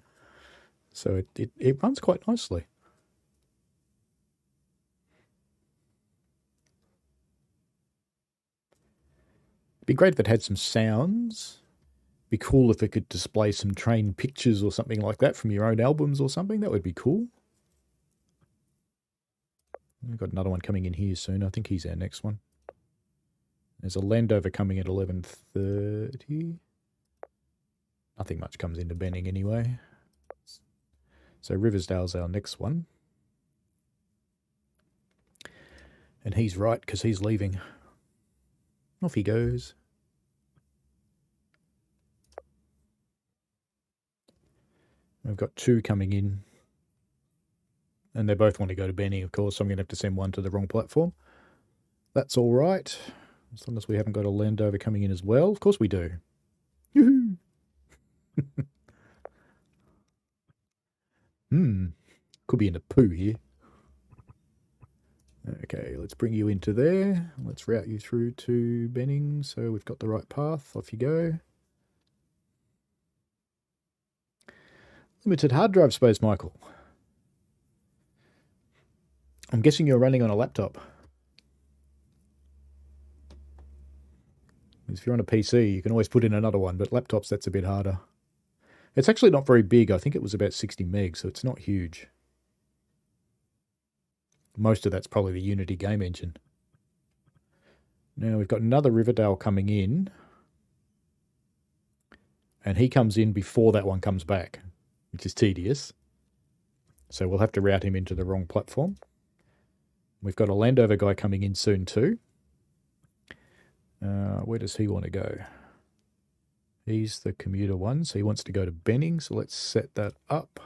So it runs quite nicely. It'd be great if it had some sounds. Be cool if it could display some train pictures or something like that from your own albums or something. That would be cool. We've got another one coming in here soon. I think he's our next one. There's a Landover coming at 11:30. Nothing much comes into Benning anyway. So Riversdale's our next one. And he's right because he's leaving. Off he goes. We've got two coming in. And they both want to go to Benning, of course, so I'm going to have to send one to the wrong platform. That's all right. As long as we haven't got a Landover coming in as well. Of course we do. Yoo-hoo! Could be in a poo here. Okay, let's bring you into there. Let's route you through to Benning so we've got the right path. Off you go. Limited hard drive space, Michael. I'm guessing you're running on a laptop. If you're on a PC, you can always put in another one, but laptops, that's a bit harder. It's actually not very big. I think it was about 60 meg, so it's not huge. Most of that's probably the Unity game engine. Now we've got another Riverdale coming in. And he comes in before that one comes back, which is tedious. So we'll have to route him into the wrong platform. We've got a Landover guy coming in soon too. Where does he want to go? He's the commuter one, so he wants to go to Benning, so let's set that up.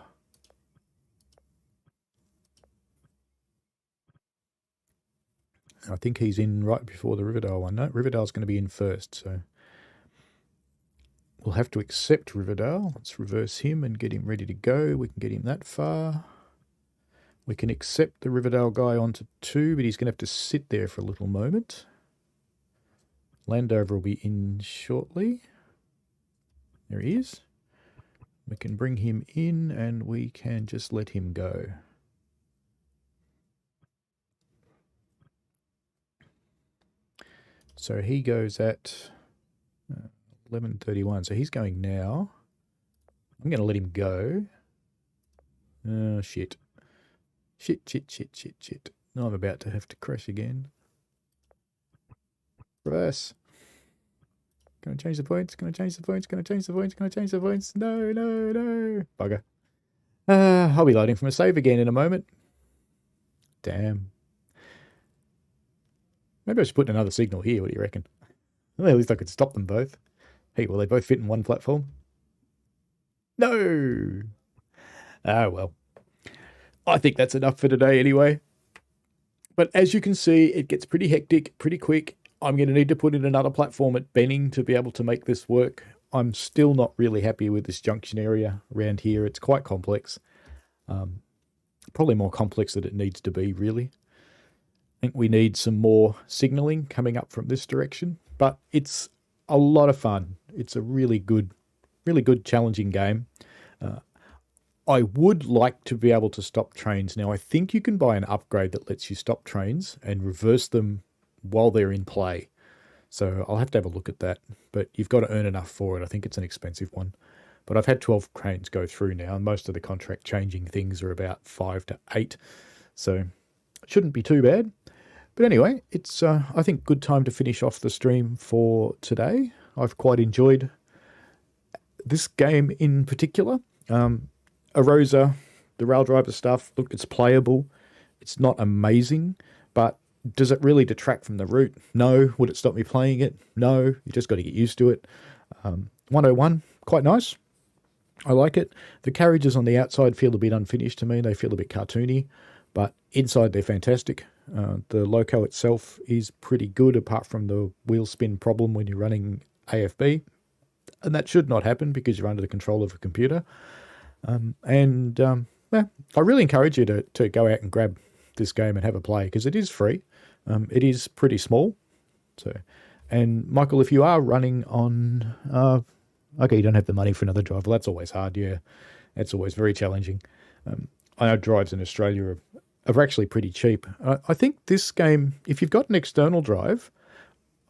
I think he's in right before the Riverdale one. No, Riverdale's going to be in first, so we'll have to accept Riverdale. Let's reverse him and get him ready to go. We can get him that far. We can accept the Riverdale guy onto 2, but he's going to have to sit there for a little moment. Landover will be in shortly. There he is. We can bring him in and we can just let him go. So he goes at 11:31. So he's going now. I'm going to let him go. Oh, shit. Shit. No, I'm about to have to crash again. Reverse. Going to change the points. Going to change the points. Going to change the points. Going to change the points. No. Bugger. I'll be loading from a save again in a moment. Damn. Maybe I should put another signal here. What do you reckon? Well, at least I could stop them both. Hey, will they both fit in one platform? No! Ah, well. I think that's enough for today anyway. But as you can see, it gets pretty hectic, pretty quick. I'm going to need to put in another platform at Benning to be able to make this work. I'm still not really happy with this junction area around here. It's quite complex. Probably more complex than it needs to be, really. I think we need some more signalling coming up from this direction. But it's a lot of fun. It's a really good, challenging game. I would like to be able to stop trains. Now, I think you can buy an upgrade that lets you stop trains and reverse them while they're in play. So I'll have to have a look at that. But you've got to earn enough for it. I think it's an expensive one. But I've had 12 trains go through now, and most of the contract changing things are about 5 to 8. So it shouldn't be too bad. But anyway, it's, I think, good time to finish off the stream for today. I've quite enjoyed this game in particular. Arosa, the rail driver stuff, look, it's playable. It's not amazing, but does it really detract from the route? No. Would it stop me playing it? No. You just got to get used to it. 101, quite nice. I like it. The carriages on the outside feel a bit unfinished to me. They feel a bit cartoony, but inside they're fantastic. The loco itself is pretty good, apart from the wheel spin problem when you're running AFB, and that should not happen because you're under the control of a computer. I really encourage you to go out and grab this game and have a play because it is free. It is pretty small. And Michael, if you are running on, okay, you don't have the money for another drive. Well, that's always hard. Yeah, it's always very challenging. I know drives in Australia are actually pretty cheap. I think this game, if you've got an external drive,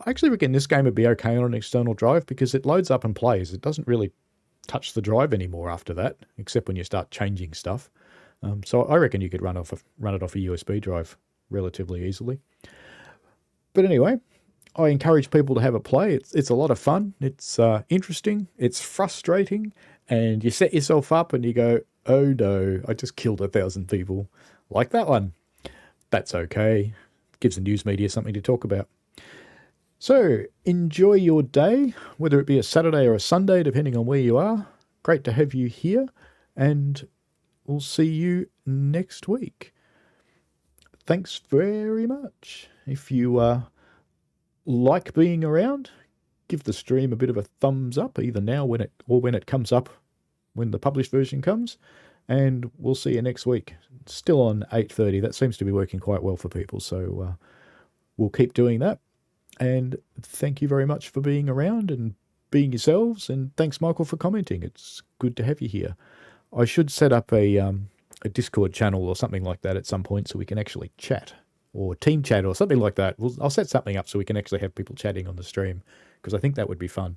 I actually reckon this game would be okay on an external drive because it loads up and plays. It doesn't really touch the drive anymore after that, except when you start changing stuff. So I reckon you could run it off a USB drive relatively easily. But anyway, I encourage people to have a play. It's a lot of fun. It's interesting. It's frustrating. And you set yourself up and you go, oh no, I just killed 1,000 people. Like that one. That's okay. Gives the news media something to talk about. So enjoy your day, whether it be a Saturday or a Sunday, depending on where you are. Great to have you here. And we'll see you next week. Thanks very much. If you like being around, give the stream a bit of a thumbs up, either now when it comes up, when the published version comes, and we'll see you next week. Still on 8:30. That seems to be working quite well for people, so we'll keep doing that. And thank you very much for being around and being yourselves, and thanks, Michael, for commenting. It's good to have you here. I should set up a Discord channel or something like that at some point so we can actually chat, or team chat or something like that. I'll set something up so we can actually have people chatting on the stream, because I think that would be fun.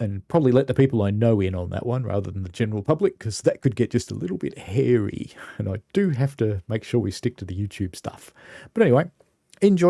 And probably let the people I know in on that one rather than the general public, because that could get just a little bit hairy. And I do have to make sure we stick to the YouTube stuff. But anyway, enjoy